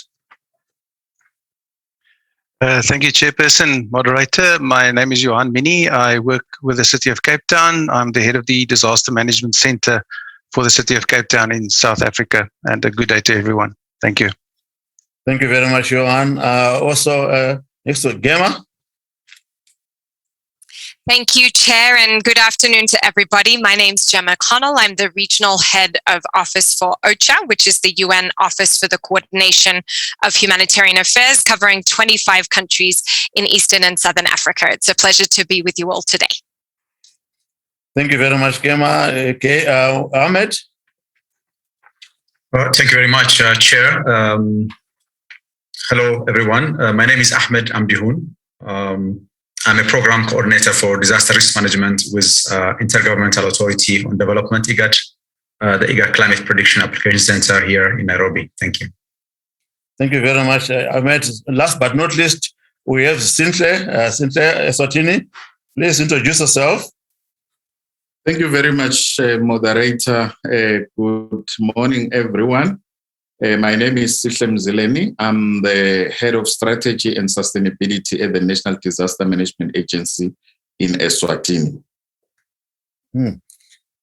Thank you, Chairperson, Moderator. My name is Johan Mini. I work with the City of Cape Town. I'm the head of the Disaster Management Center for the City of Cape Town in South Africa. And a good day to everyone. Thank you. Thank you very much, Johan. Also, next to Gemma. Thank you, Chair, and good afternoon to everybody. My name's Gemma Connell. I'm the Regional Head of Office for OCHA, which is the UN Office for the Coordination of Humanitarian Affairs, covering 25 countries in Eastern and Southern Africa. It's a pleasure to be with you all today. Thank you very much, Gemma. Okay, Ahmed. Thank you very much, Chair. Hello, everyone. My name is Ahmed Ambihun. I'm a program coordinator for disaster risk management with Intergovernmental Authority on Development, IGAD, the IGAD Climate Prediction Application Center here in Nairobi. Thank you. Thank you very much, Ahmed. Last but not least, we have Cynthia Eswatini. Please introduce yourself. Thank you very much, Moderator. Good morning, everyone. My name is Sihle Mzileni. I'm the Head of Strategy and Sustainability at the National Disaster Management Agency in Eswatini.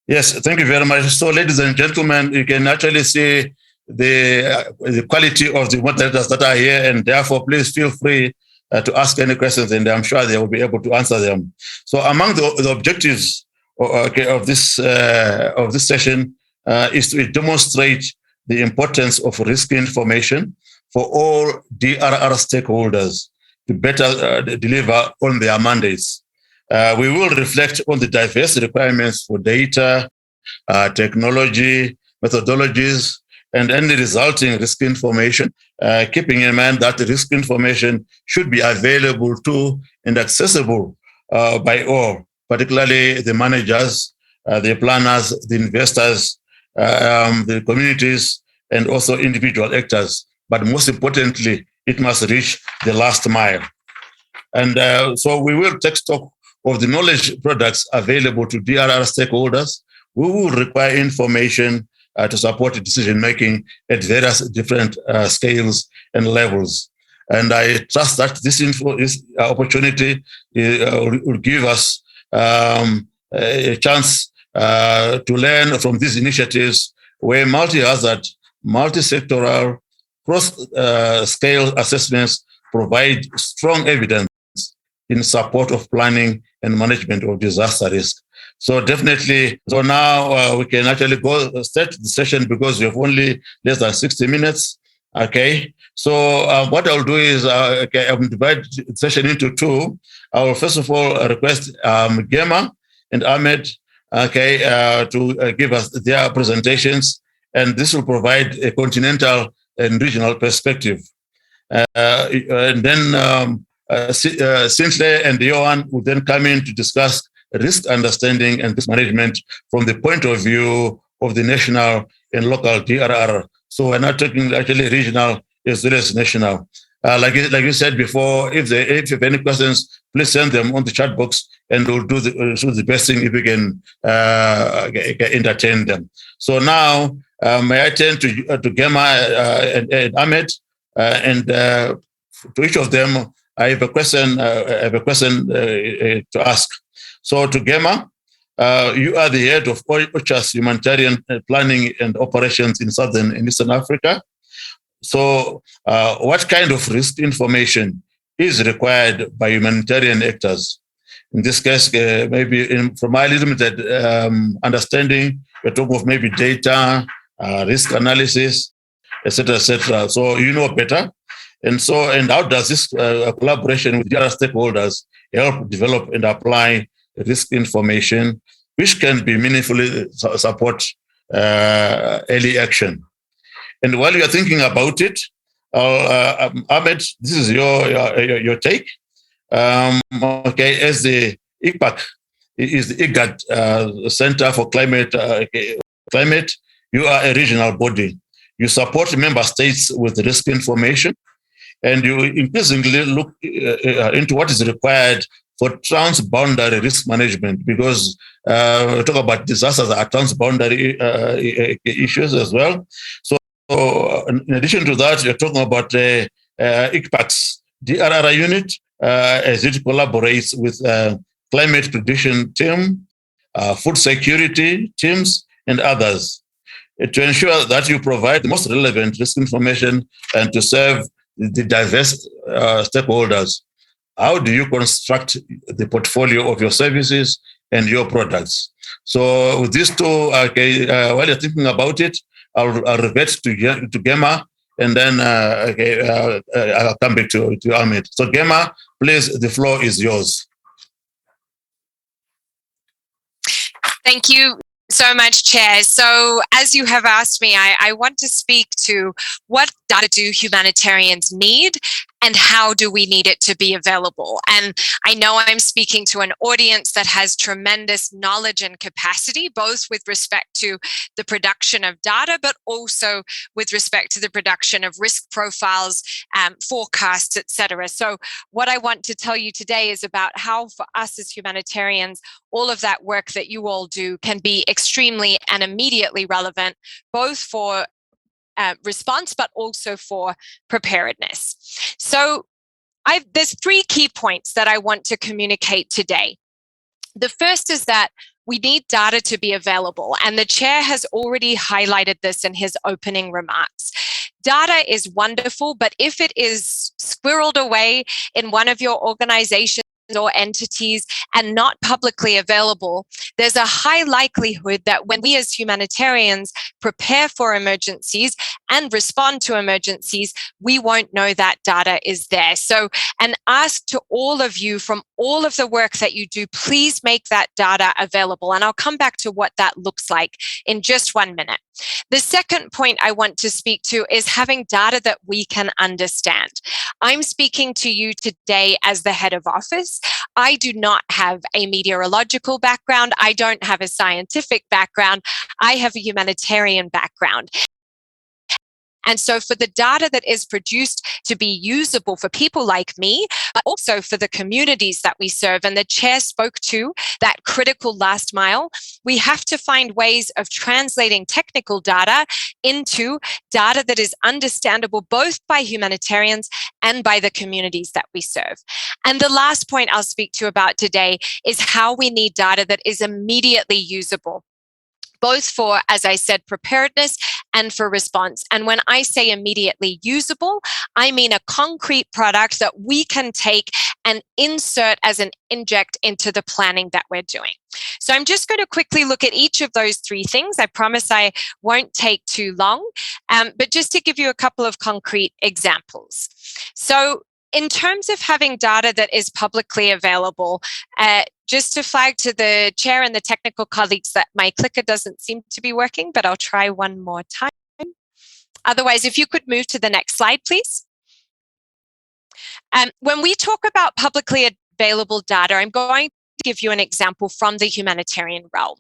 Yes, thank you very much. So, ladies and gentlemen, you can actually see the quality of the moderators that are here, and therefore, please feel free to ask any questions, and I'm sure they will be able to answer them. So, among the objectives of this session is to demonstrate the importance of risk information for all DRR stakeholders to better deliver on their mandates. We will reflect on the diverse requirements for data, technology, methodologies, and any resulting risk information, keeping in mind that the risk information should be available to and accessible by all, particularly the managers, the planners, the investors, the communities, and also individual actors. But most importantly, it must reach the last mile. And so we will take stock of the knowledge products available to DRR stakeholders. We will require information to support decision-making at various different scales and levels. And I trust that this opportunity will give us a chance to learn from these initiatives where multi-hazard, multi-sectoral, cross-scale assessments provide strong evidence in support of planning and management of disaster risk. So definitely, so now we can actually go start the session because we have only less than 60 minutes. Okay, so what I'll do is I'll divide the session into two. I will first of all request Gemma and Ahmed, to give us their presentations, and this will provide a continental and regional perspective. And then Cynthia and Johan will then come in to discuss risk understanding and risk management from the point of view of the national and local DRR. So we're not talking actually regional as well as national. Like you said before, if you have any questions, please send them on the chat box, and we'll do the best thing if we can entertain them. So now, may I turn to Gemma and Ahmed, and to each of them, I have a question. To ask. So to Gemma, you are the head of OCHA's Humanitarian Planning and Operations in Southern and Eastern Africa. So what kind of risk information is required by humanitarian actors? In this case, maybe from my limited understanding, we're talking of maybe data, risk analysis, etc., etc. So you know better. And how does this collaboration with the other stakeholders help develop and apply risk information, which can be meaningfully support early action? And while you're thinking about it, Ahmed, this is your take. As the ICPAC is the IGAD Center for Climate, you are a regional body. You support member states with risk information, and you increasingly look into what is required for transboundary risk management, because we talk about disasters that are transboundary issues as well. So in addition to that, you're talking about ICPAC's DRR unit as it collaborates with climate prediction team, food security teams, and others to ensure that you provide the most relevant risk information and to serve the diverse stakeholders. How do you construct the portfolio of your services and your products? So with these two, while you're thinking about it, I'll revert to Gemma, and then I'll come back to Ahmed. So Gemma, please, the floor is yours. Thank you so much, Chair. So as you have asked me, I want to speak to what data do humanitarians need and how do we need it to be available? And I know I'm speaking to an audience that has tremendous knowledge and capacity, both with respect to the production of data, but also with respect to the production of risk profiles, forecasts, etc. So what I want to tell you today is about how for us as humanitarians, all of that work that you all do can be extremely and immediately relevant, both for response, but also for preparedness. So there's three key points that I want to communicate today. The first is that we need data to be available, and the chair has already highlighted this in his opening remarks. Data is wonderful, but if it is squirreled away in one of your organizations or entities and not publicly available, there's a high likelihood that when we as humanitarians prepare for emergencies and respond to emergencies, we won't know that data is there. So an ask to all of you from all of the work that you do, please make that data available. And I'll come back to what that looks like in just 1 minute. The second point I want to speak to is having data that we can understand. I'm speaking to you today as the head of office. I do not have a meteorological background. I don't have a scientific background. I have a humanitarian background. And so for the data that is produced to be usable for people like me, but also for the communities that we serve, and the chair spoke to that critical last mile, we have to find ways of translating technical data into data that is understandable both by humanitarians and by the communities that we serve. And the last point I'll speak to about today is how we need data that is immediately usable. both for, as I said, preparedness and for response. And when I say immediately usable, I mean a concrete product that we can take and insert as an inject into the planning that we're doing. So I'm just going to quickly look at each of those three things. I promise I won't take too long, but just to give you a couple of concrete examples. So in terms of having data that is publicly available, just to flag to the chair and the technical colleagues that my clicker doesn't seem to be working, but I'll try one more time. Otherwise, if you could move to the next slide, please. When we talk about publicly available data, I'm going to give you an example from the humanitarian realm.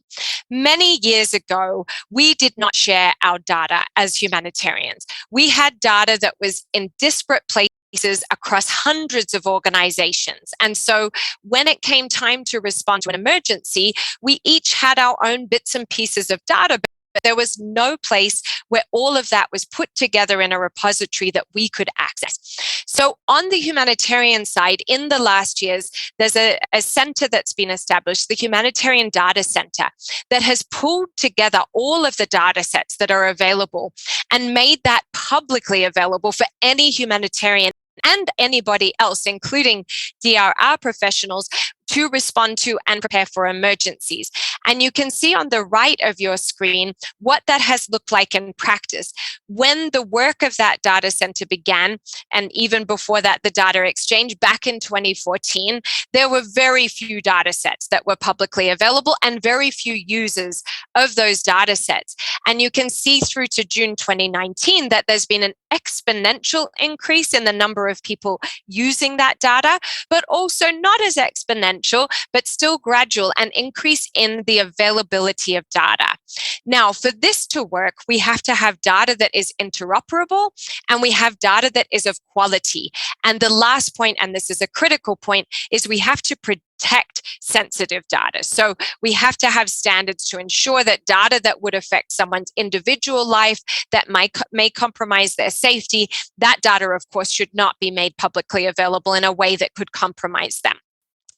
Many years ago, we did not share our data as humanitarians. We had data that was in disparate places across hundreds of organizations. And so when it came time to respond to an emergency, we each had our own bits and pieces of data, but there was no place where all of that was put together in a repository that we could access. So on the humanitarian side, in the last years, there's a center that's been established, the Humanitarian Data Center, that has pulled together all of the data sets that are available and made that publicly available for any humanitarian and anybody else, including DRR professionals, to respond to and prepare for emergencies. And you can see on the right of your screen what that has looked like in practice. When the work of that data center began, and even before that, the data exchange back in 2014, there were very few data sets that were publicly available and very few users of those data sets. And you can see through to June 2019 that there's been an exponential increase in the number of people using that data, but also not as exponential, but still gradual, an increase in the availability of data. Now, for this to work, we have to have data that is interoperable, and we have data that is of quality. And the last point, and this is a critical point, is we have to protect sensitive data. So we have to have standards to ensure that data that would affect someone's individual life, that may compromise their safety, that data, of course, should not be made publicly available in a way that could compromise them.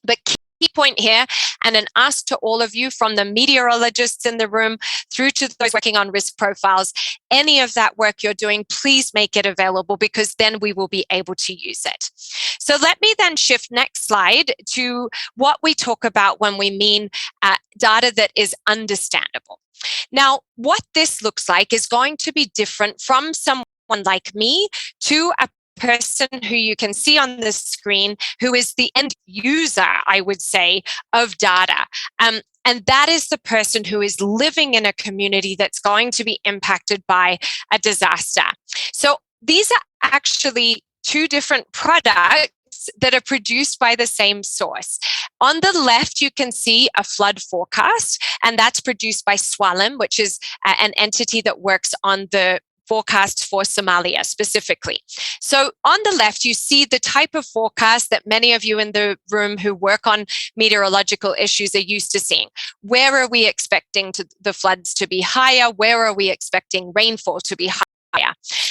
But key point here, and an ask to all of you, from the meteorologists in the room through to those working on risk profiles, any of that work you're doing, please make it available, because then we will be able to use it. So let me then shift next slide to what we talk about when we mean data that is understandable. Now, what this looks like is going to be different from someone like me to a person who you can see on the screen, who is the end user, I would say, of data. And that is the person who is living in a community that's going to be impacted by a disaster. So these are actually two different products that are produced by the same source. On the left, you can see a flood forecast, and that's produced by Swalim, which is an entity that works on the forecasts for Somalia specifically. So on the left, you see the type of forecast that many of you in the room who work on meteorological issues are used to seeing. Where are we expecting the floods to be higher? Where are we expecting rainfall to be higher?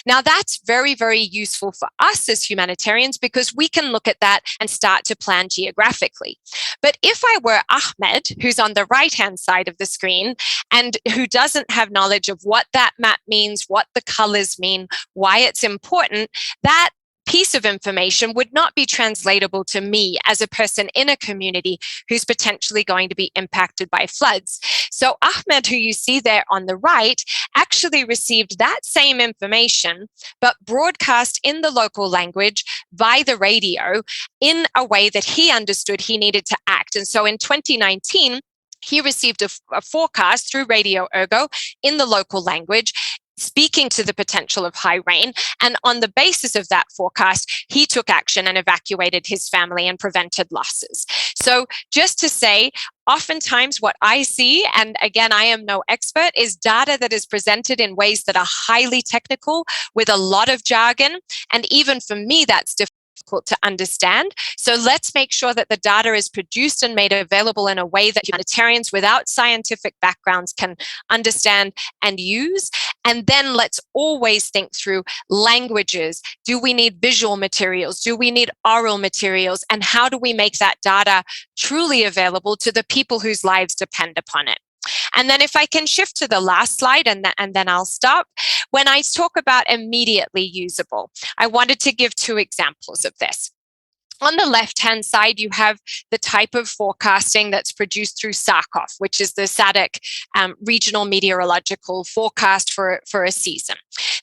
Now, that's very, very useful for us as humanitarians, because we can look at that and start to plan geographically. But if I were Ahmed, who's on the right-hand side of the screen, and who doesn't have knowledge of what that map means, what the colors mean, why it's important, that piece of information would not be translatable to me as a person in a community who's potentially going to be impacted by floods. So Ahmed, who you see there on the right, actually received that same information, but broadcast in the local language by the radio in a way that he understood he needed to act. And so in 2019, he received a forecast through Radio Ergo in the local language, speaking to the potential of high rain. And on the basis of that forecast, he took action and evacuated his family and prevented losses. So just to say, oftentimes what I see, and again, I am no expert, is data that is presented in ways that are highly technical with a lot of jargon. And even for me, that's difficult to understand. So let's make sure that the data is produced and made available in a way that humanitarians without scientific backgrounds can understand and use. And then let's always think through languages. Do we need visual materials? Do we need oral materials? And how do we make that data truly available to the people whose lives depend upon it? And then if I can shift to the last slide and then I'll stop. When I talk about immediately usable, I wanted to give two examples of this. On the left-hand side, you have the type of forecasting that's produced through SARCOF, which is the SADC regional meteorological forecast for a season.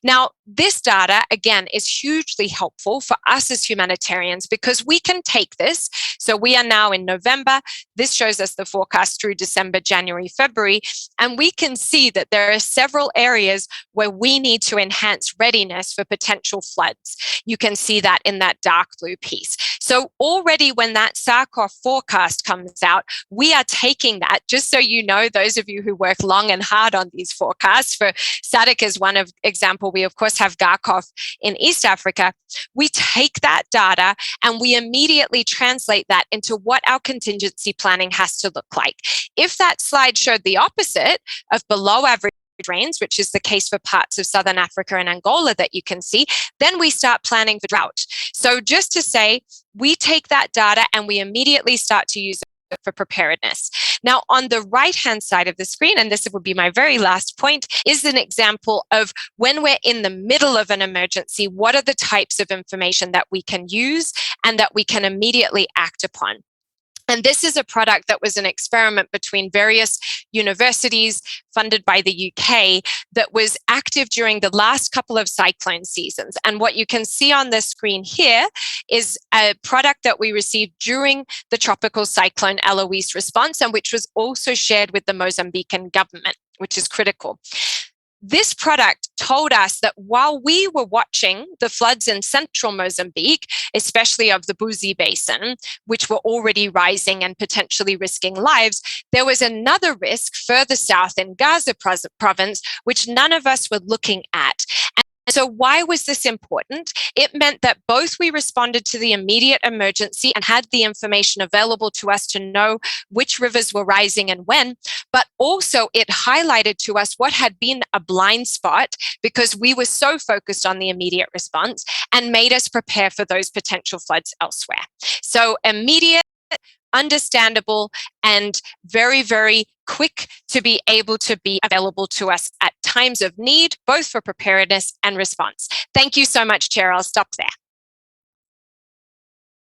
Now, this data, again, is hugely helpful for us as humanitarians because we can take this. So we are now in November. This shows us the forecast through December, January, February, and we can see that there are several areas where we need to enhance readiness for potential floods. You can see that in that dark blue piece. So already when that SARCOF forecast comes out, we are taking that, just so you know, those of you who work long and hard on these forecasts, for SADC is one example, we of course have GARCOF in East Africa, we take that data and we immediately translate that into what our contingency planning has to look like. If that slide showed the opposite of below average rains, which is the case for parts of Southern Africa and Angola that you can see, then we start planning for drought. So just to say, we take that data and we immediately start to use it for preparedness. Now, on the right-hand side of the screen, and this would be my very last point, is an example of when we're in the middle of an emergency, what are the types of information that we can use and that we can immediately act upon. And this is a product that was an experiment between various universities funded by the UK that was active during the last couple of cyclone seasons. And what you can see on the screen here is a product that we received during the tropical cyclone Eloise response, and which was also shared with the Mozambican government, which is critical. This product told us that while we were watching the floods in central Mozambique, especially of the Buzi Basin, which were already rising and potentially risking lives, there was another risk further south in Gaza province, which none of us were looking at. And so why was this important? It meant that both we responded to the immediate emergency and had the information available to us to know which rivers were rising and when, but also it highlighted to us what had been a blind spot because we were so focused on the immediate response and made us prepare for those potential floods elsewhere. So immediate, understandable, and very, very quick to be able to be available to us at times of need, both for preparedness and response. Thank you so much, Chair. I'll stop there.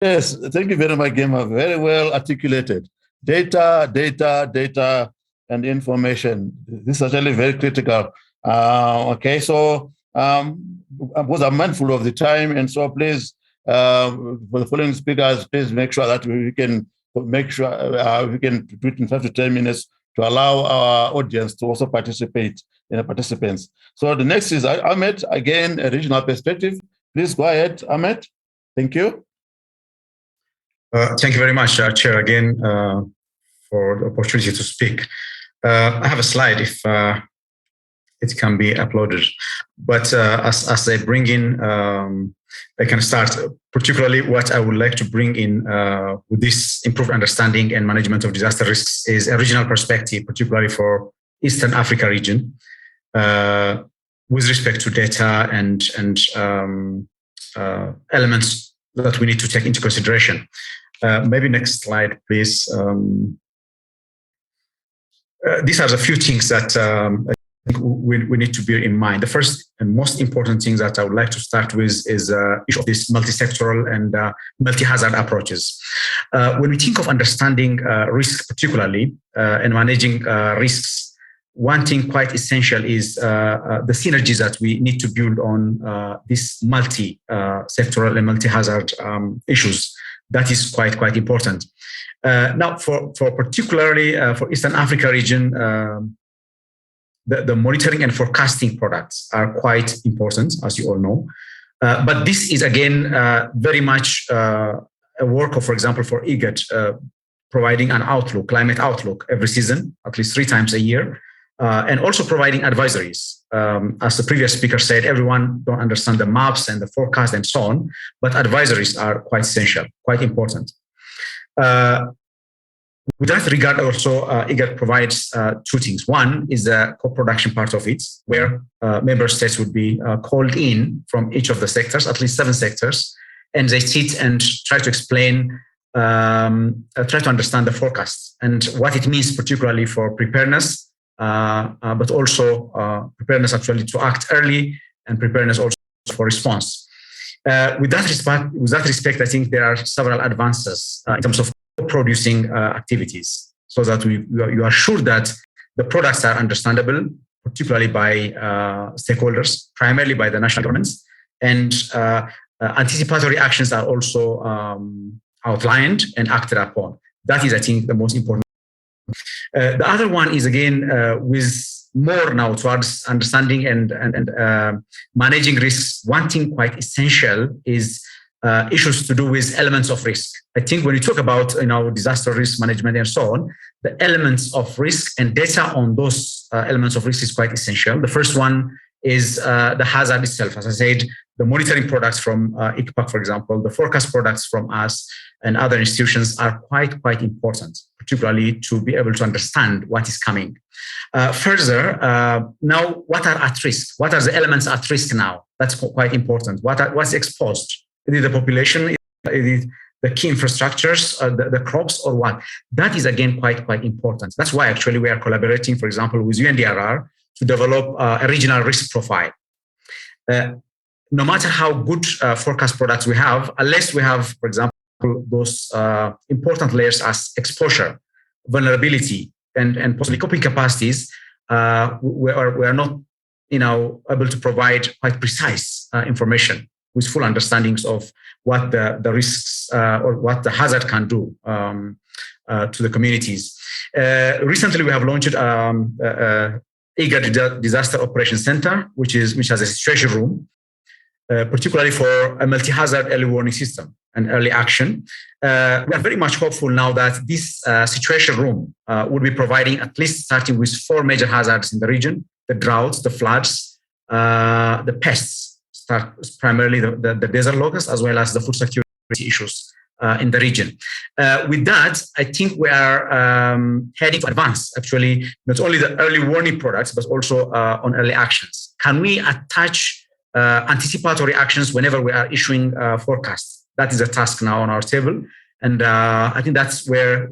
Yes, thank you very much, Gemma. Very well articulated. Data, and information. This is actually very critical. Okay, so because I'm mindful of the time, and so please, for the following speakers, please make sure that we can make sure we can do it in 5 to 10 minutes to allow our audience to also participate in the participants. So the next is Ahmed, again, a regional perspective. Please go ahead, Ahmed. Thank you. Thank you very much, Chair, again, for the opportunity to speak. I have a slide if it can be uploaded. But as I bring in, I can start. Particularly what I would like to bring in with this improved understanding and management of disaster risks is a regional perspective, particularly for Eastern Africa region, with respect to data and elements that we need to take into consideration. Maybe next slide, please. These are the few things that I think we need to bear in mind. The first and most important thing that I would like to start with is issue of this multi-sectoral and multi-hazard approaches. When we think of understanding risk particularly and managing risks, one thing quite essential is the synergies that we need to build on these multi-sectoral and multi-hazard issues. That is quite important. Now, for particularly for Eastern Africa region, the monitoring and forecasting products are quite important, as you all know. But this is, again, very much a work of, for example, for IGAD, providing an outlook, climate outlook every season, at least 3 times a year, and also providing advisories. As the previous speaker said, everyone don't understand the maps and the forecast and so on, but advisories are quite essential, quite important. With that regard, also, IGAD provides 2 things. One is the co-production part of it, where member states would be called in from each of the sectors, at least 7 sectors, and they sit and try to explain, try to understand the forecast and what it means, particularly for preparedness but also preparedness actually to act early and preparedness also for response. With that respect, I think there are several advances in terms of producing activities, so that you are sure that the products are understandable, particularly by stakeholders, primarily by the national governments, and anticipatory actions are also outlined and acted upon. That is, I think, the most important. The other one is, again, with more now towards understanding and managing risks. One thing quite essential is issues to do with elements of risk. I think when you talk about disaster risk management and so on, the elements of risk and data on those elements of risk is quite essential. The first one is the hazard itself. As I said, the monitoring products from ICPAC, for example, the forecast products from us and other institutions are quite important, particularly to be able to understand what is coming. Further, now what are at risk? What are the elements at risk now? That's quite important. What's exposed? Is it the population? Is it the key infrastructures, the crops, or what? That is, again, quite important. That's why actually we are collaborating, for example, with UNDRR to develop a regional risk profile. No matter how good forecast products we have, unless we have, for example, those important layers as exposure, vulnerability, and possibly coping capacities, we are not able to provide quite precise information with full understandings of what the risks or what the hazard can do to the communities. Recently, we have launched IGAD Disaster Operations Center, which has a situation room, particularly for a multi-hazard early warning system and early action. We are very much hopeful now that this situation room will be providing, at least starting with 4 major hazards in the region: the droughts, the floods, the pests, primarily the desert locusts, as well as the food security issues in the region. With that, I think we are heading to advance, actually, not only the early warning products, but also on early actions. Can we attach anticipatory actions whenever we are issuing forecasts? That is a task now on our table. And I think that's where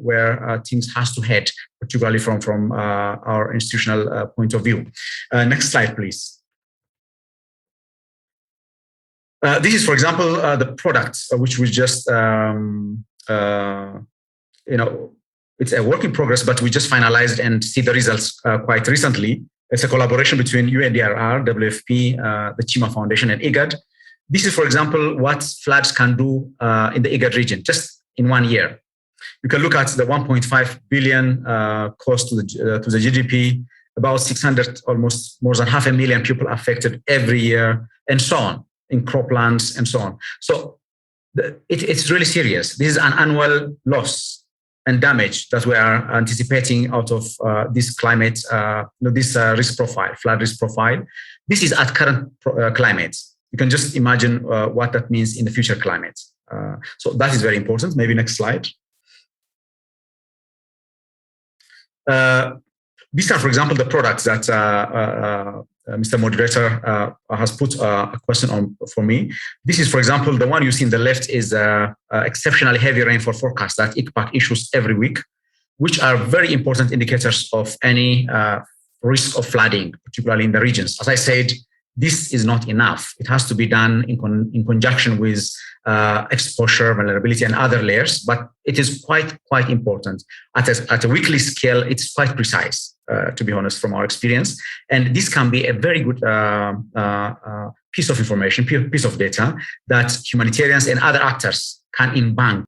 things has to head, particularly from our institutional point of view. Next slide, please. This is, for example, the products which we just, it's a work in progress, but we just finalized and see the results quite recently. It's a collaboration between UNDRR, WFP, the Chima Foundation, and IGAD. This is, for example, what floods can do in the IGAD region just in 1 year. You can look at the 1.5 billion cost to the GDP, about 600, almost more than 500,000 people affected every year, and so on, in croplands and so on. So it's really serious. This is an annual loss and damage that we are anticipating out of this climate, this risk profile, flood risk profile. This is at current climate. You can just imagine what that means in the future climate. So that is very important. Maybe next slide. These are, for example, the products that Mr. Moderator has put a question on for me. This is, for example, the one you see on the left is exceptionally heavy rainfall forecast that ICPAC issues every week, which are very important indicators of any risk of flooding, particularly in the regions. As I said, this is not enough. It has to be done in conjunction with exposure, vulnerability, and other layers, but it is quite important. At a weekly scale, it's quite precise, to be honest, from our experience. And this can be a very good piece of information, piece of data that humanitarians and other actors can in-bank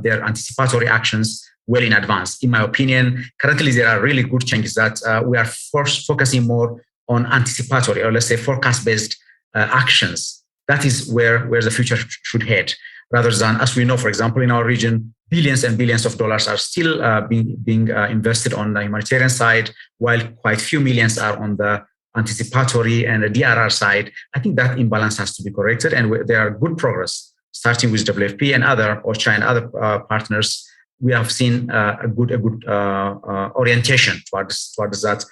their anticipatory actions well in advance. In my opinion, currently there are really good changes that we are focusing more on anticipatory, or let's say forecast-based actions. That is where the future should head, rather than, as we know, for example, in our region, billions and billions of dollars are still being invested on the humanitarian side, while quite few millions are on the anticipatory and the DRR side. I think that imbalance has to be corrected, and there are good progress, starting with WFP and other OCHA and other partners. We have seen a good orientation towards that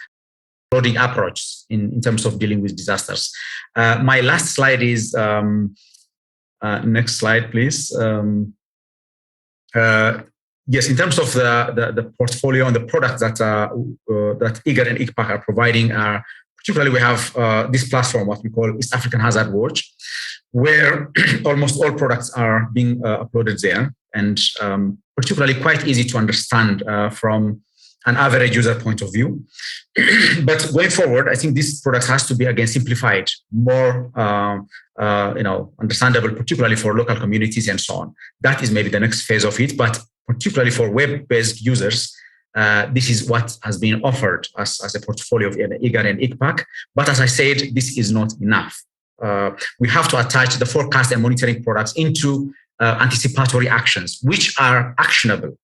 loading approach in terms of dealing with disasters. My last slide is, next slide, please. yes, in terms of the portfolio and the products that IGAD and ICPAC are providing, particularly we have this platform, what we call East African Hazard Watch, where almost all products are being uploaded there, and particularly quite easy to understand from an average user point of view. But going forward, I think this product has to be again simplified, more understandable, particularly for local communities and so on. That is maybe the next phase of it. But particularly for web-based users, this is what has been offered as a portfolio of IGAD and ICPAC. But as I said, this is not enough. We have to attach the forecast and monitoring products into anticipatory actions, which are actionable.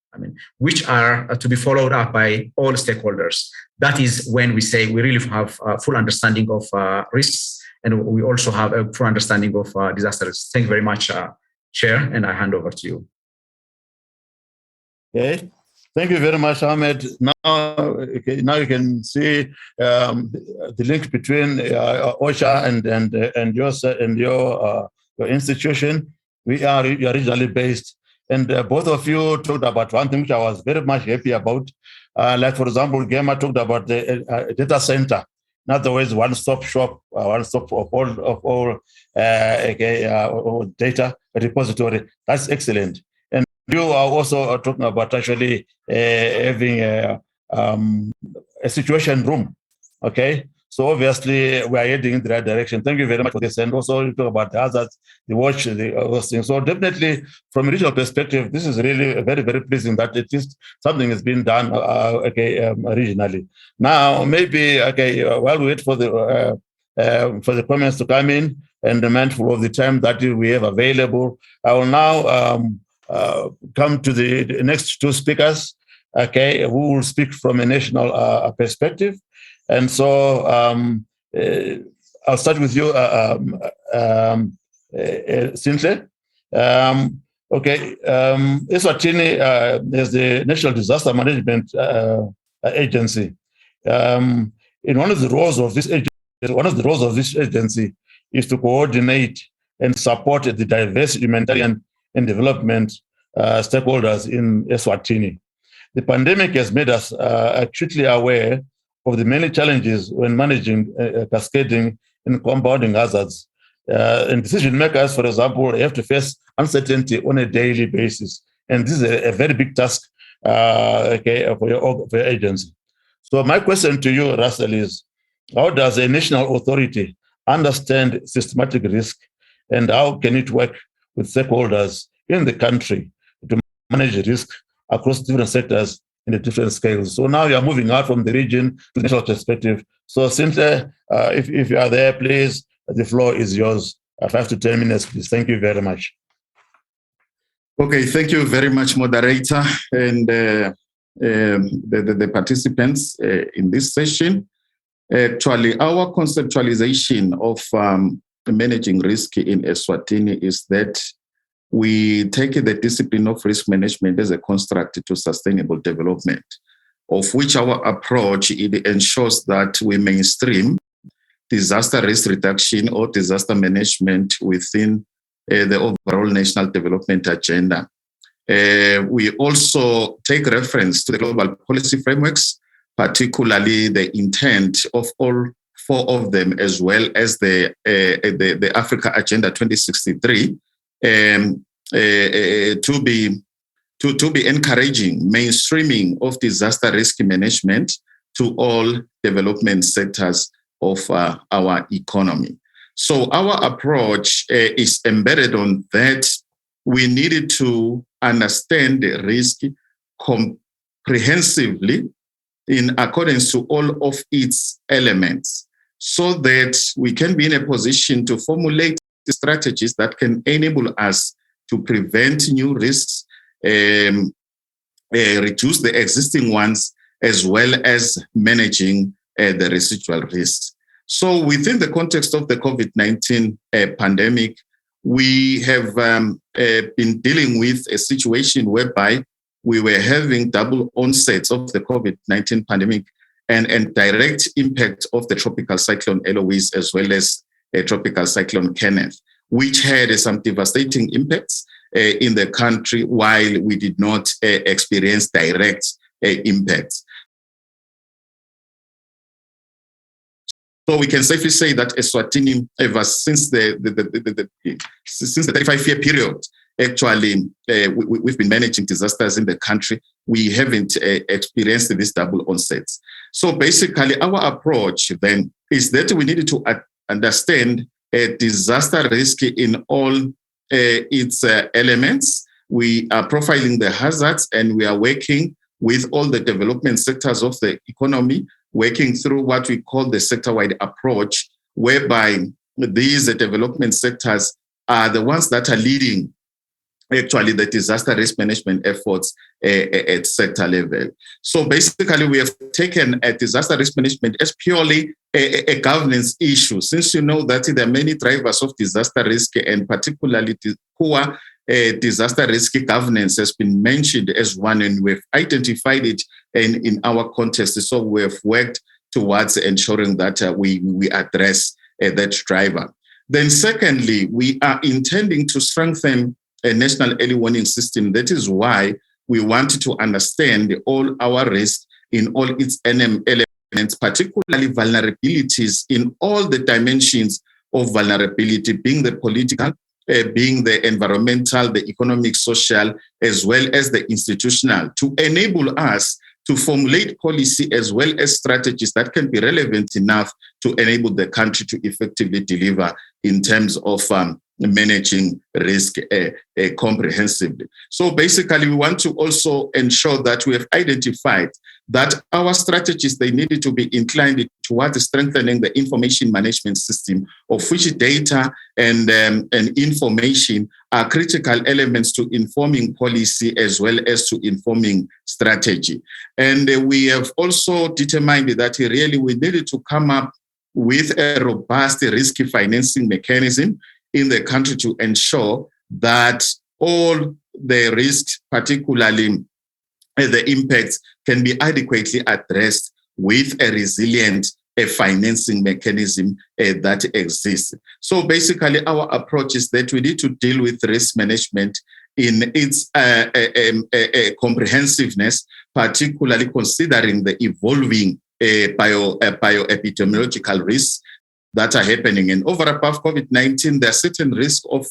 Which are to be followed up by all stakeholders. That is when we say we really have a full understanding of risks, and we also have a full understanding of disasters. Thank you very much, Chair, and I hand over to you. Okay. Thank you very much, Ahmed. Now you can see the link between OSHA and your institution. We are regionally based. And both of you talked about one thing which I was very much happy about. Like, for example, Gemma talked about the data center. In other words, one-stop shop, one-stop of all data repository. That's excellent. And you are also talking about actually having a situation room. Okay. So obviously we are heading in the right direction. Thank you very much for this. And also you talk about the hazards, the watch, those things. So definitely from a regional perspective, this is really very, very pleasing that at least something has been done regionally. Now, maybe, while we wait for the comments to come in and mindful of the time that we have available, I will now come to the next two speakers, who will speak from a national perspective. And so I'll start with you, Sintle. Eswatini is the National Disaster Management Agency. In one of the roles of this agency is to coordinate and support the diverse humanitarian and development stakeholders in Eswatini. The pandemic has made us acutely aware of the many challenges when managing cascading and compounding hazards. And decision makers, for example, have to face uncertainty on a daily basis. And this is a very big task for your agency. So my question to you, Russell, is how does a national authority understand systematic risk, and how can it work with stakeholders in the country to manage risk across different sectors in the different scales? So now you are moving out from the region to the national perspective. So Cynthia, if you are there, please, the floor is yours. 5 to 10 minutes, please. Thank you very much. Okay, thank you very much, moderator, and the participants in this session. Actually, our conceptualization of managing risk in Eswatini is that we take the discipline of risk management as a construct to sustainable development, of which our approach, it ensures that we mainstream disaster risk reduction or disaster management within the overall national development agenda. We also take reference to the global policy frameworks, particularly the intent of all 4 of them, as well as the Africa Agenda 2063, to be encouraging mainstreaming of disaster risk management to all development sectors of our economy. So our approach is embedded on that. We needed to understand the risk comprehensively in accordance to all of its elements, so that we can be in a position to formulate the strategies that can enable us to prevent new risks, reduce the existing ones, as well as managing the residual risks. So within the context of the COVID-19 pandemic, we have been dealing with a situation whereby we were having double onsets of the COVID-19 pandemic and direct impact of the tropical cyclone Eloise, as well as a tropical cyclone Kenneth, which had some devastating impacts in the country, while we did not experience direct impacts. So we can safely say that Eswatini, ever since the 35-year period, actually, we've been managing disasters in the country. We haven't experienced this double onset. So basically, our approach then is that we needed to understand disaster risk in all its elements. We are profiling the hazards, and we are working with all the development sectors of the economy, working through what we call the sector-wide approach, whereby these development sectors are the ones that are leading actually the disaster risk management efforts at sector level. So basically, we have taken a disaster risk management as purely a governance issue, since you know that there are many drivers of disaster risk, and particularly poor disaster risk governance has been mentioned as one, and we've identified it in our context. So we have worked towards ensuring that we address that driver. Then secondly, we are intending to strengthen a national early warning system. That is why we want to understand all our risks in all its elements, particularly vulnerabilities in all the dimensions of vulnerability, being the political, being the environmental, the economic, social, as well as the institutional, to enable us to formulate policy as well as strategies that can be relevant enough to enable the country to effectively deliver in terms of managing risk comprehensively. So basically, we want to also ensure that we have identified that our strategies, they needed to be inclined towards strengthening the information management system, of which data and information are critical elements to informing policy as well as to informing strategy. And we have also determined that really we needed to come up with a robust risk financing mechanism in the country to ensure that all the risks, particularly the impacts, can be adequately addressed with a resilient financing mechanism that exists. So basically, our approach is that we need to deal with risk management in its comprehensiveness, particularly considering the evolving bioepidemiological risks that are happening. And over above COVID-19, there are certain risks of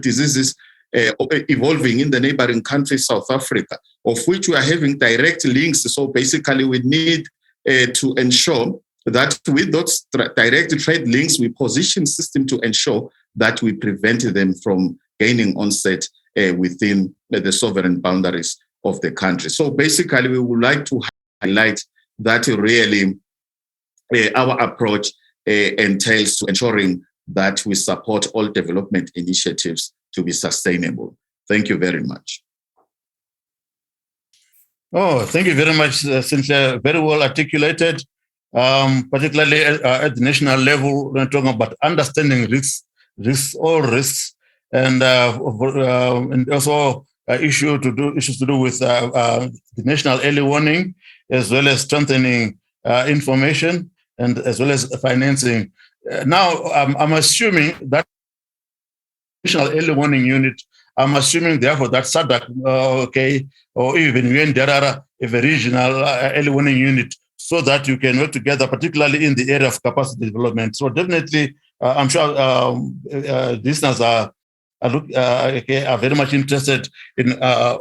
diseases evolving in the neighboring country, South Africa, of which we are having direct links. So basically, we need to ensure that with those direct trade links, we position system to ensure that we prevent them from gaining onset within the sovereign boundaries of the country. So basically, we would like to highlight that really our approach entails to ensuring that we support all development initiatives to be sustainable. Thank you very much. Oh, thank you very much, Cynthia. Very well articulated, particularly at the national level, when talking about understanding risks, all risks, and also issues to do with the national early warning, as well as strengthening information, and as well as financing. Now, I'm assuming that national early warning unit, I'm assuming therefore that SADC, or even UNDRR, have a regional early warning unit, so that you can work together, particularly in the area of capacity development. So definitely, I'm sure listeners are very much interested in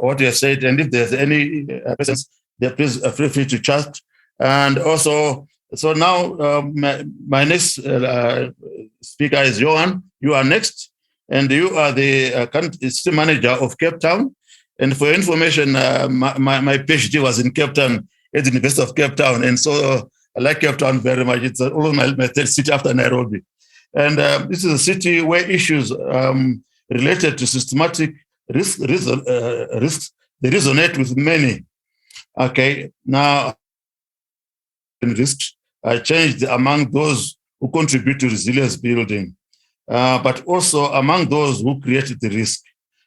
what you have said, and if there's any questions, please feel free to chat. And also, so now my next speaker is Johan. You are next, and you are the city manager of Cape Town. And for your information, my PhD was in Cape Town at the University of Cape Town, and so I like Cape Town very much. It's almost my third city after Nairobi. And this is a city where issues related to systematic risks, they resonate with many. Okay, now risks are changed among those who contribute to resilience building, but also among those who created the risk.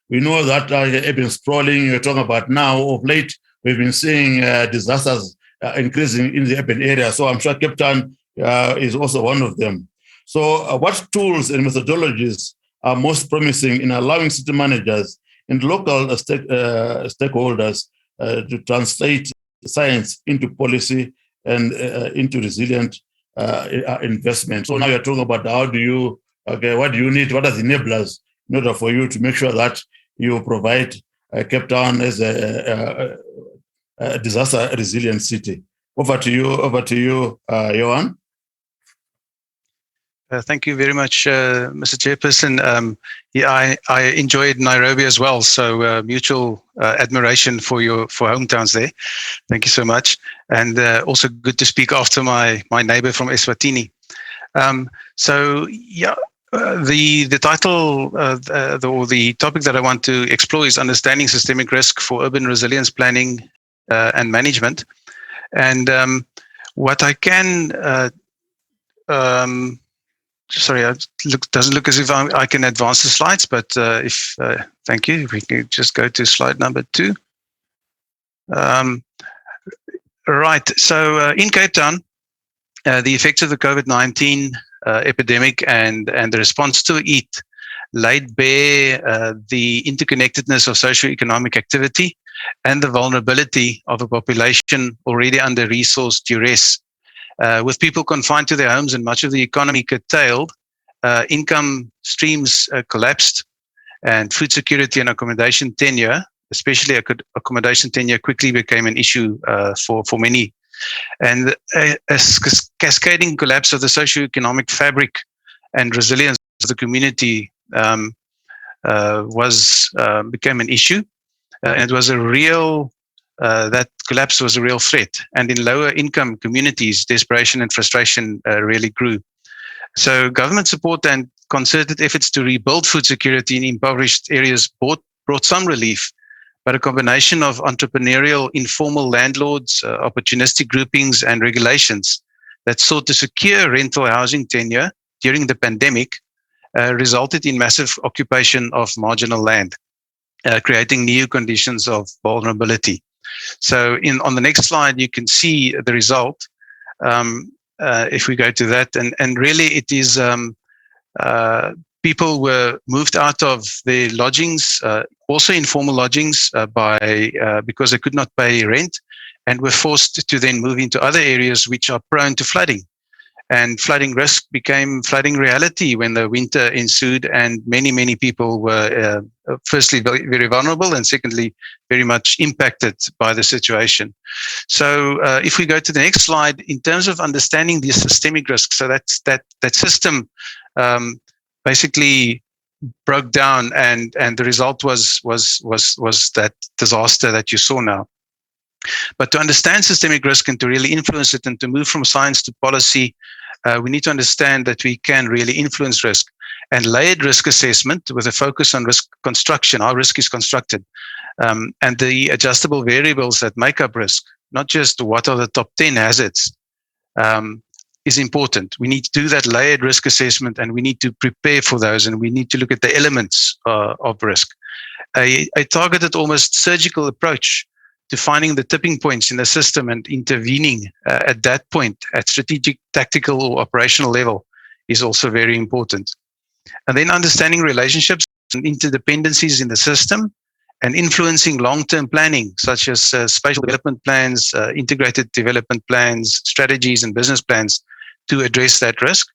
We know that urban sprawling you're talking about now, of late, we've been seeing disasters increasing in the urban area. So I'm sure Cape Town is also one of them. So what tools and methodologies are most promising in allowing city managers and local stakeholders to translate science into policy and into resilient investment. So now you're talking about what do you need, what are the enablers in order for you to make sure that you provide Cape Town as a disaster resilient city. Over to you, Johan. Thank you very much, Mr. Chairperson. I enjoyed Nairobi as well, so mutual admiration for hometowns there. Thank you so much, and also good to speak after my neighbor from Eswatini. The title or the topic that I want to explore is understanding systemic risk for urban resilience planning and management. And what I can, sorry, it doesn't look as if I can advance the slides, but thank you. If we can just go to slide number 2. Right, so in Cape Town, the effects of the COVID-19 epidemic and the response to it laid bare the interconnectedness of socio-economic activity and the vulnerability of a population already under resource duress. With people confined to their homes and much of the economy curtailed, income streams collapsed, and food security and accommodation tenure, especially accommodation tenure, quickly became an issue for many. And a cascading collapse of the socio-economic fabric and resilience of the community became an issue. And it was that collapse was a real threat. And in lower income communities, desperation and frustration really grew. So government support and concerted efforts to rebuild food security in impoverished areas brought some relief, but a combination of entrepreneurial, informal landlords, opportunistic groupings, and regulations that sought to secure rental housing tenure during the pandemic resulted in massive occupation of marginal land, creating new conditions of vulnerability. So on the next slide, you can see the result. If we go to that, and really it is people were moved out of their lodgings, also informal lodgings, because they could not pay rent, and were forced to then move into other areas which are prone to flooding. And flooding risk became flooding reality when the winter ensued, and many people were firstly very vulnerable, and secondly very much impacted by the situation. So if we go to the next slide, in terms of understanding the systemic risk, so that system basically broke down, and the result was that disaster that you saw now. But to understand systemic risk and to really influence it and to move from science to policy, we need to understand that we can really influence risk. And layered risk assessment with a focus on risk construction, how risk is constructed, and the adjustable variables that make up risk, not just what are the top 10 hazards, is important. We need to do that layered risk assessment, and we need to prepare for those, and we need to look at the elements of risk. A targeted, almost surgical approach to finding the tipping points in the system and intervening at that point at strategic, tactical, or operational level is also very important. And then understanding relationships and interdependencies in the system and influencing long-term planning, such as spatial development plans, integrated development plans, strategies, and business plans to address that risk.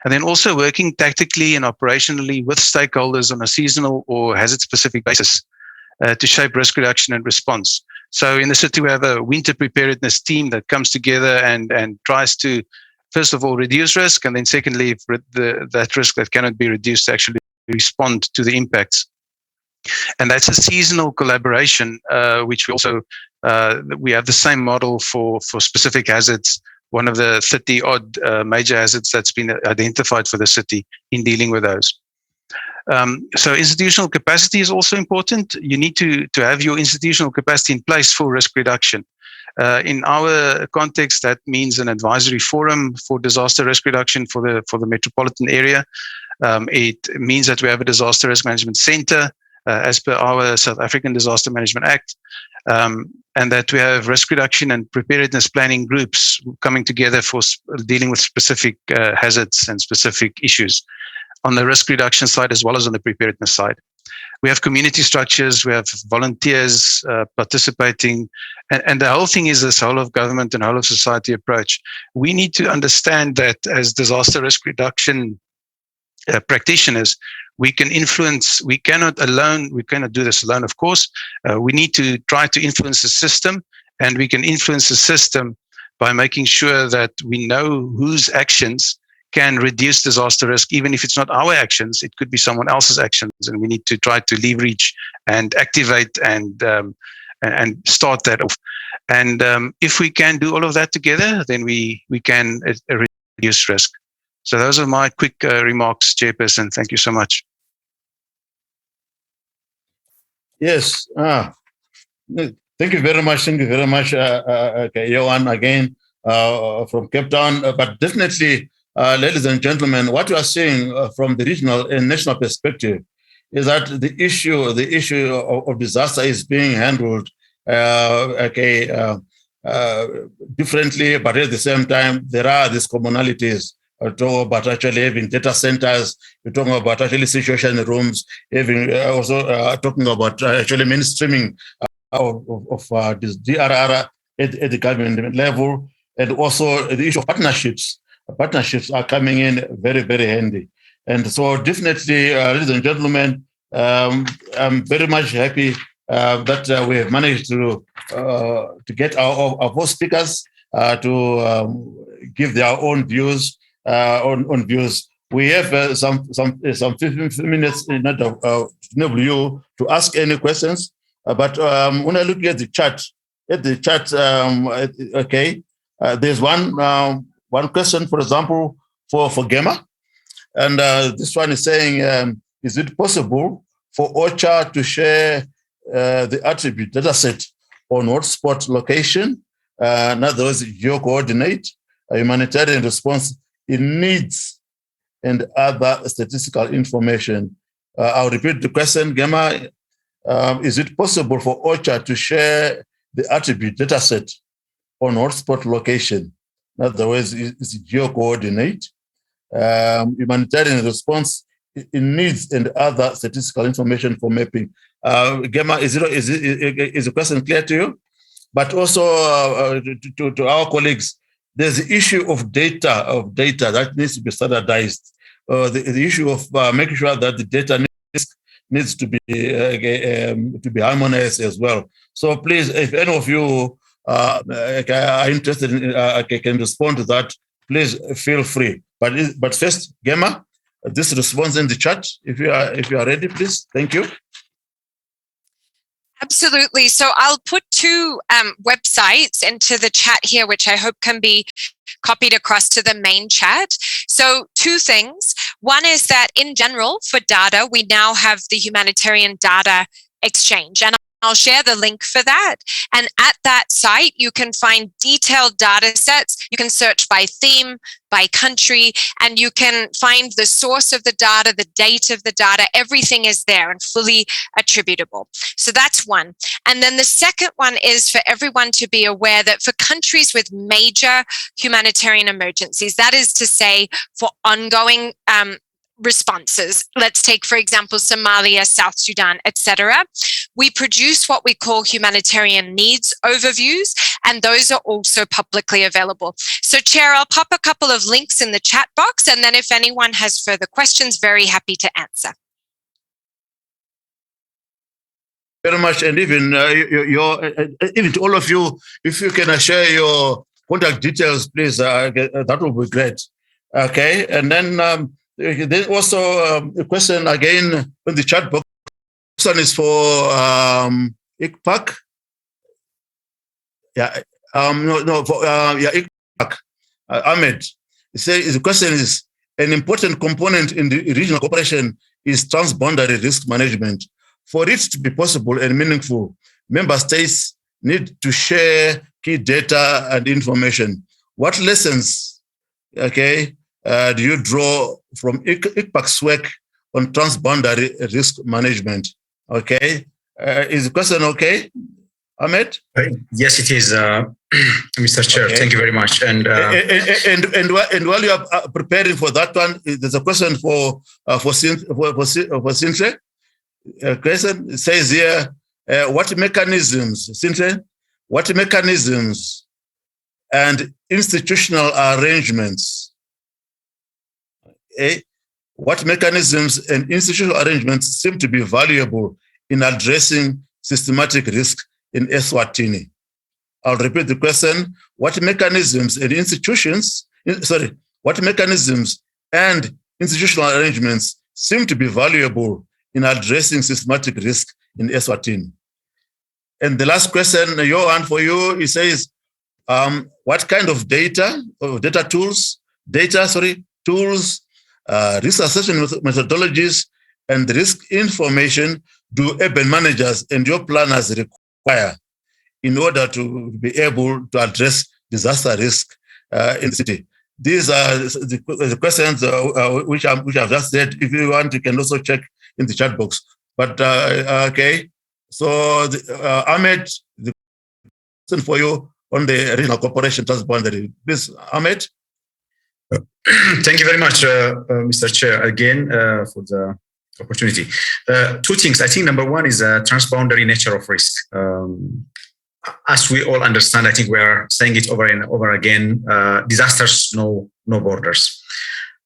And then also working tactically and operationally with stakeholders on a seasonal or hazard-specific basis to shape risk reduction and response. So in the city, we have a winter preparedness team that comes together and tries to, first of all, reduce risk, and then secondly, that risk that cannot be reduced, to actually respond to the impacts. And that's a seasonal collaboration, which we also, we have the same model for specific hazards, one of the 30-odd major hazards that's been identified for the city in dealing with those. So institutional capacity is also important. You need to have your institutional capacity in place for risk reduction. In our context, that means an advisory forum for disaster risk reduction for the metropolitan area. It means that we have a disaster risk management center as per our South African Disaster Management Act, and that we have risk reduction and preparedness planning groups coming together for dealing with specific hazards and specific issues. on the risk reduction side as well as on the preparedness side. We have community structures, we have volunteers participating, and the whole thing is this whole of government and whole of society approach. We need to understand that as disaster risk reduction practitioners, we can influence, we cannot do this alone, of course. We need to try to influence the system, and we can influence the system by making sure that we know whose actions can reduce disaster risk, even if it's not our actions, it could be someone else's actions, and we need to try to leverage and activate and start that off. And if we can do all of that together, then we can reduce risk. So those are my quick remarks, Chairperson. Thank you so much. Yes. Thank you very much. Thank you very much, Johan, again from Cape Town. But definitely, ladies and gentlemen, what you are saying from the regional and national perspective is that the issue of disaster is being handled differently, but at the same time, there are these commonalities. We're talking about actually having data centers. We're talking about actually situation rooms. Having also talking about actually mainstreaming of this DRR at the government level, and also the issue of partnerships. Partnerships are coming in very, very handy. And so definitely, ladies and gentlemen, I'm very much happy that we have managed to get our host speakers to give their own views on views. We have some 15 minutes in order to enable you to ask any questions. But when I look at the chat, there's one question, for example, for Gemma. And this one is saying, is it possible for OCHA to share the attribute data set on hotspot location? In other words, geo-coordinate a humanitarian response in needs and other statistical information. I'll repeat the question, Gemma. Is it possible for OCHA to share the attribute data set on hotspot location? In other words, it's geo-coordinate humanitarian response in needs and other statistical information for mapping. Gemma, is the question clear to you? But also to our colleagues, there's the issue of data that needs to be standardized. The issue of making sure that the data needs to be harmonized as well. So please, if any of you are interested in, can respond to that, please feel free. But first, Gemma, this response in the chat, if you are ready, please. Thank you. Absolutely. So I'll put two websites into the chat here, which I hope can be copied across to the main chat. So two things. One is that in general, for data, we now have the Humanitarian Data Exchange. And I'll share the link for that. And at that site, you can find detailed data sets. You can search by theme, by country, and you can find the source of the data, the date of the data. Everything is there and fully attributable. So that's one. And then the second one is for everyone to be aware that for countries with major humanitarian emergencies, that is to say for ongoing responses, let's take, for example, Somalia, South Sudan, etc. We produce what we call humanitarian needs overviews, and those are also publicly available. So, Chair, I'll pop a couple of links in the chat box, and then if anyone has further questions, very happy to answer. Very much, and even even to all of you, if you can share your contact details, please, that would be great. Okay, and then there's also a question again in the chat box. This one is for ICPAC. Yeah, ICPAC. Ahmed. The question is, an important component in the regional cooperation is transboundary risk management. For it to be possible and meaningful, member states need to share key data and information. What lessons, do you draw from ICPAC's work on transboundary risk management? Okay, is the question okay? Ahmed? Yes, it is, Mr. Chair. Okay. Thank you very much. And while you are preparing for that one, there's a question for Sintre. Question says here, what mechanisms and institutional arrangements? What mechanisms and institutional arrangements seem to be valuable in addressing systematic risk in Eswatini? I'll repeat the question. What mechanisms and institutional arrangements seem to be valuable in addressing systematic risk in Eswatini? And the last question, Johan, for you, he says, what kind of tools, risk assessment methodologies, and risk information do urban managers and your planners require in order to be able to address disaster risk in the city? These are the questions which I've just said. If you want, you can also check in the chat box. But okay, so Ahmed, the question for you on the regional cooperation transboundary. Please, Ahmed. Thank you very much, Mr. Chair, again for the opportunity. Two things. I think number one is a transboundary nature of risk. As we all understand, I think we are saying it over and over again, disasters know no borders.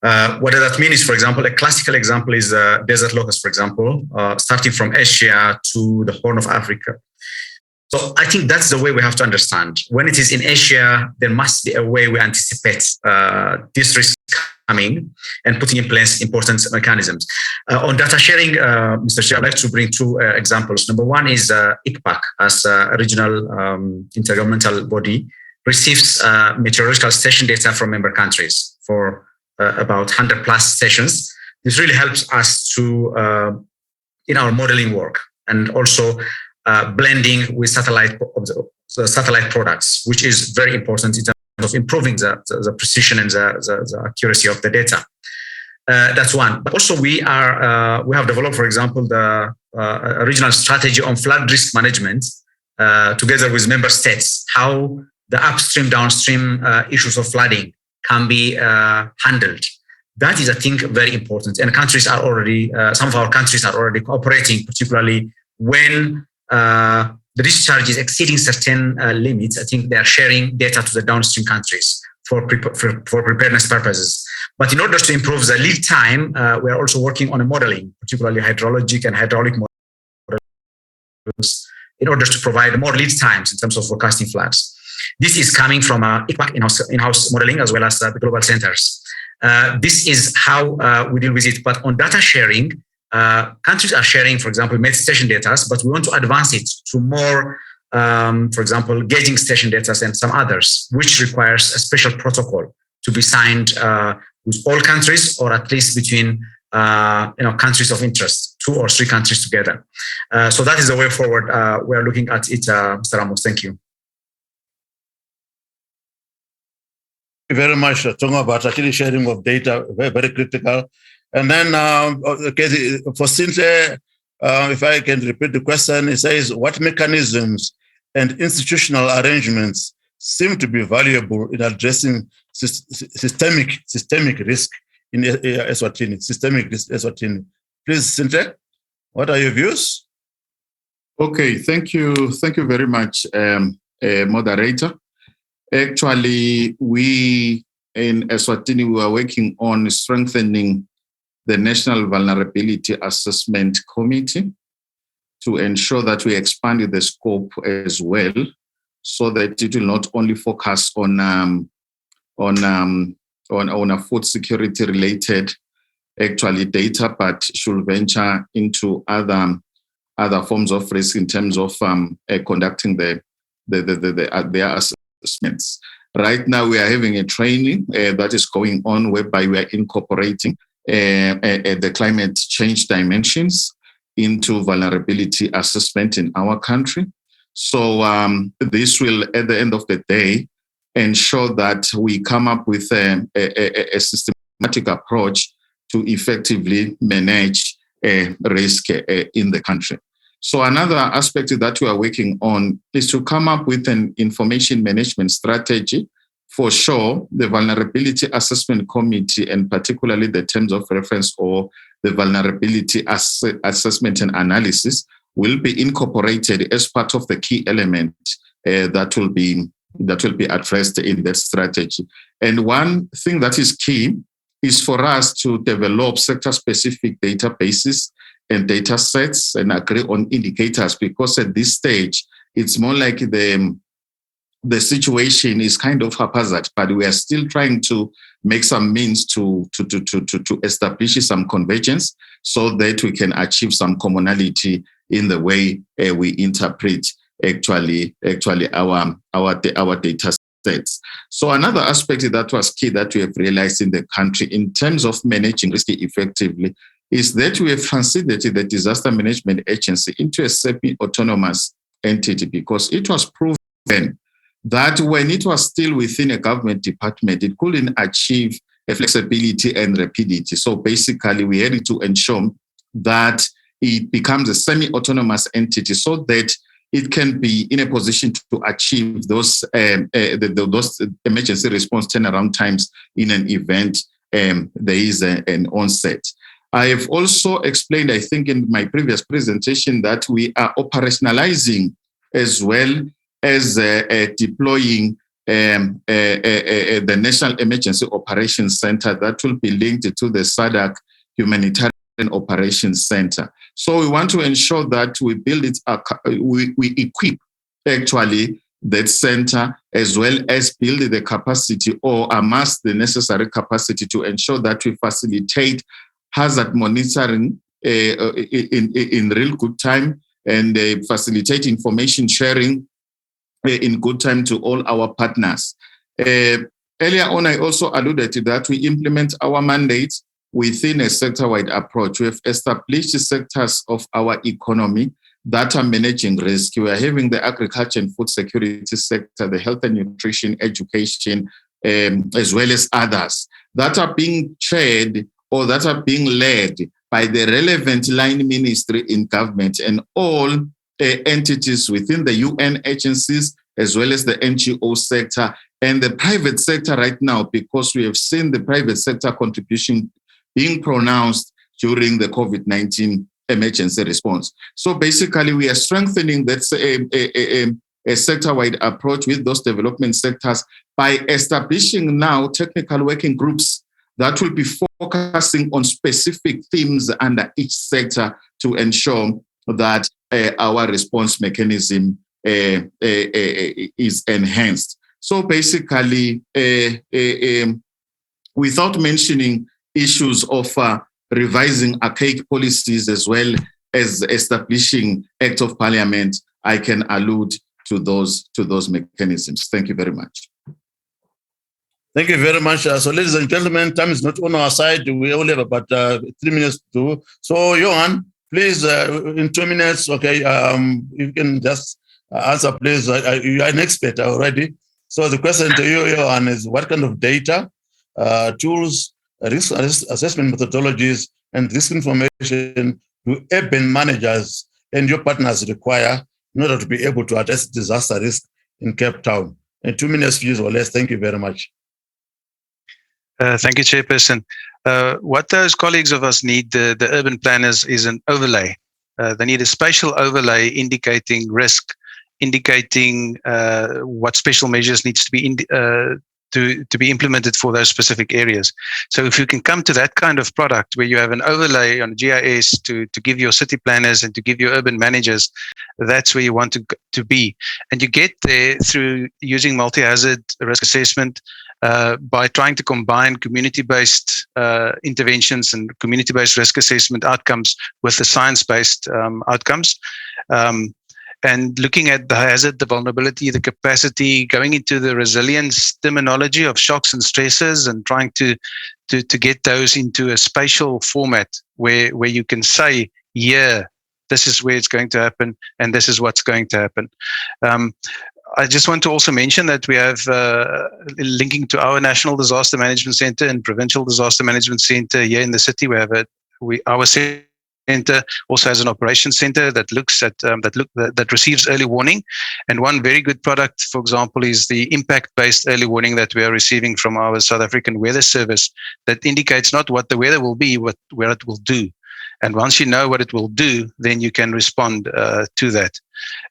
What does that mean is, for example, a classical example is desert locust, for example, starting from Asia to the Horn of Africa. So I think that's the way we have to understand. When it is in Asia, there must be a way we anticipate this risk coming and putting in place important mechanisms. On data sharing, Mr. Chair, I'd like to bring two examples. Number one is ICPAC, as a regional intergovernmental body, receives meteorological station data from member countries for about 100 plus stations. This really helps us to, in our modeling work, and also blending with satellite products, which is very important in terms of improving the precision and the accuracy of the data. That's one. But also we have developed, for example, a regional strategy on flood risk management together with member states, how the upstream, downstream issues of flooding can be handled. That is, I think, very important. And countries are already, some of our countries are already cooperating, particularly when the discharge is exceeding certain limits. I think they are sharing data to the downstream countries for preparedness purposes. But in order to improve the lead time, we are also working on a modeling, particularly hydrologic and hydraulic models, in order to provide more lead times in terms of forecasting floods. This is coming from ICPAC in-house modeling as well as the global centers. This is how we deal with it. But on data sharing, countries are sharing, for example, met station data, but we want to advance it to more, for example, gauging station data and some others, which requires a special protocol to be signed with all countries, or at least between countries of interest, 2 or 3 countries together. So that is the way forward. We are looking at it, Mr. Ramos. Thank you. Thank you very much, talking about actually sharing of data, very, very critical. And then, for Cynthia, if I can repeat the question, it says, what mechanisms and institutional arrangements seem to be valuable in addressing systemic risk in Eswatini, systemic risk Eswatini? Please, Cynthia, what are your views? Okay, thank you very much, moderator. Actually, we in Eswatini, we are working on strengthening the National Vulnerability Assessment Committee to ensure that we expand the scope as well, so that it will not only focus on a food security related actually data, but should venture into other forms of risk in terms of conducting their assessments. Right now, we are having a training that is going on whereby we are incorporating the climate change dimensions into vulnerability assessment in our country. So this will, at the end of the day, ensure that we come up with a systematic approach to effectively manage risk in the country. So another aspect that we are working on is to come up with an information management strategy. For sure, the Vulnerability Assessment Committee, and particularly the terms of reference or the vulnerability assessment and analysis, will be incorporated as part of the key element that will be addressed in that strategy. And one thing that is key is for us to develop sector-specific databases and data sets and agree on indicators, because at this stage, it's more like the situation is kind of haphazard, but we are still trying to make some means to establish some convergence so that we can achieve some commonality in the way we interpret actually our data sets. So another aspect that was key that we have realized in the country in terms of managing risk effectively is that we have considered the Disaster Management Agency into a semi-autonomous entity, because it was proven that when it was still within a government department, it couldn't achieve a flexibility and rapidity. So basically, we had to ensure that it becomes a semi-autonomous entity so that it can be in a position to achieve those emergency response turnaround times in an event there is an onset. I have also explained, I think, in my previous presentation that we are operationalizing as well as deploying the National Emergency Operations Center that will be linked to the SADC Humanitarian Operations Center. So we want to ensure that we build it, we equip actually that center, as well as build the capacity or amass the necessary capacity to ensure that we facilitate hazard monitoring in real good time and facilitate information sharing in good time to all our partners. Earlier on, I also alluded to that we implement our mandate within a sector-wide approach. We have established sectors of our economy that are managing risk. We are having the agriculture and food security sector, the health and nutrition, education, as well as others that are being chaired or that are being led by the relevant line ministry in government and all entities within the UN agencies, as well as the NGO sector and the private sector right now, because we have seen the private sector contribution being pronounced during the COVID-19 emergency response. So basically, we are strengthening that a sector-wide approach with those development sectors by establishing now technical working groups that will be focusing on specific themes under each sector to ensure that our response mechanism is enhanced. So basically, without mentioning issues of revising archaic policies as well as establishing Act of Parliament, I can allude to those mechanisms. Thank you very much. Thank you very much. So, ladies and gentlemen, time is not on our side. We only have about 3 minutes to do. So, Johan, please, in 2 minutes, okay, you can just answer, please. You are an expert already. So the question to you, Johan, is what kind of data, tools, risk assessment methodologies, and risk information do urban managers and your partners require in order to be able to address disaster risk in Cape Town? In 2 minutes, please, or less. Thank you very much. Thank you, Chairperson. What those colleagues of us need, the urban planners, is an overlay. They need a spatial overlay indicating risk, indicating what special measures needs to be implemented for those specific areas. So if you can come to that kind of product where you have an overlay on GIS to give your city planners and to give your urban managers, that's where you want to be. And you get there through using multi-hazard risk assessment, by trying to combine community-based interventions and community-based risk assessment outcomes with the science-based outcomes. And looking at the hazard, the vulnerability, the capacity, going into the resilience terminology of shocks and stresses, and trying to get those into a spatial format where you can say, yeah, this is where it's going to happen, and this is what's going to happen. I just want to also mention that we have, linking to our National Disaster Management Center and Provincial Disaster Management Center here in the city, we have our Center also has an operations center that looks at that receives early warning. And one very good product, for example, is the impact-based early warning that we are receiving from our South African Weather Service that indicates not what the weather will be, but where it will do. And once you know what it will do, then you can respond to that.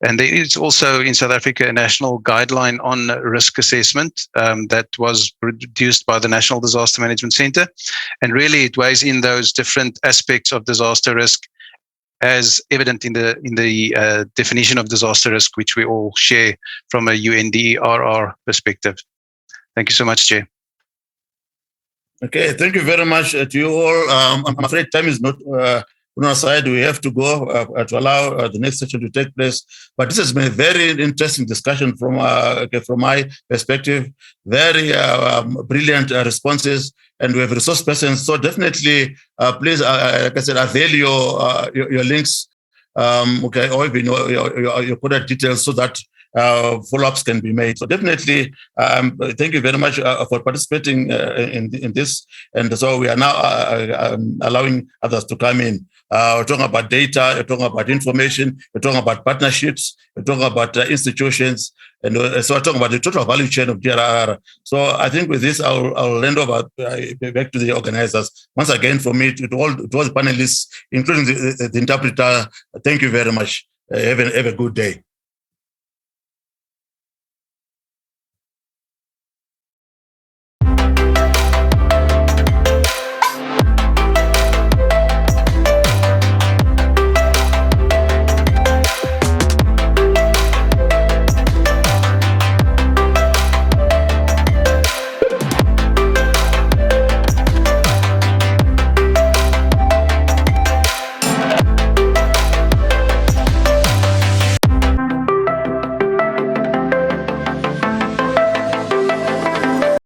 And there is also in South Africa a national guideline on risk assessment that was produced by the National Disaster Management Center. And really it weighs in those different aspects of disaster risk as evident in the definition of disaster risk, which we all share from a UNDRR perspective. Thank you so much, Chair. Okay, thank you very much to you all. I'm afraid time is not on our side. We have to go to allow the next session to take place. But this has been a very interesting discussion from my perspective. Very brilliant responses, and we have resource persons. So definitely, please, like I said, avail your links, okay, or even your contact details so that follow-ups can be made. So definitely, thank you very much for participating in this. And so we are now allowing others to come in. We're talking about data, we're talking about information, we're talking about partnerships, we're talking about institutions, and so we're talking about the total value chain of DRR. So I think with this, I'll hand over back to the organizers. Once again, for me, to all the panelists, including the interpreter, thank you very much. Have a good day.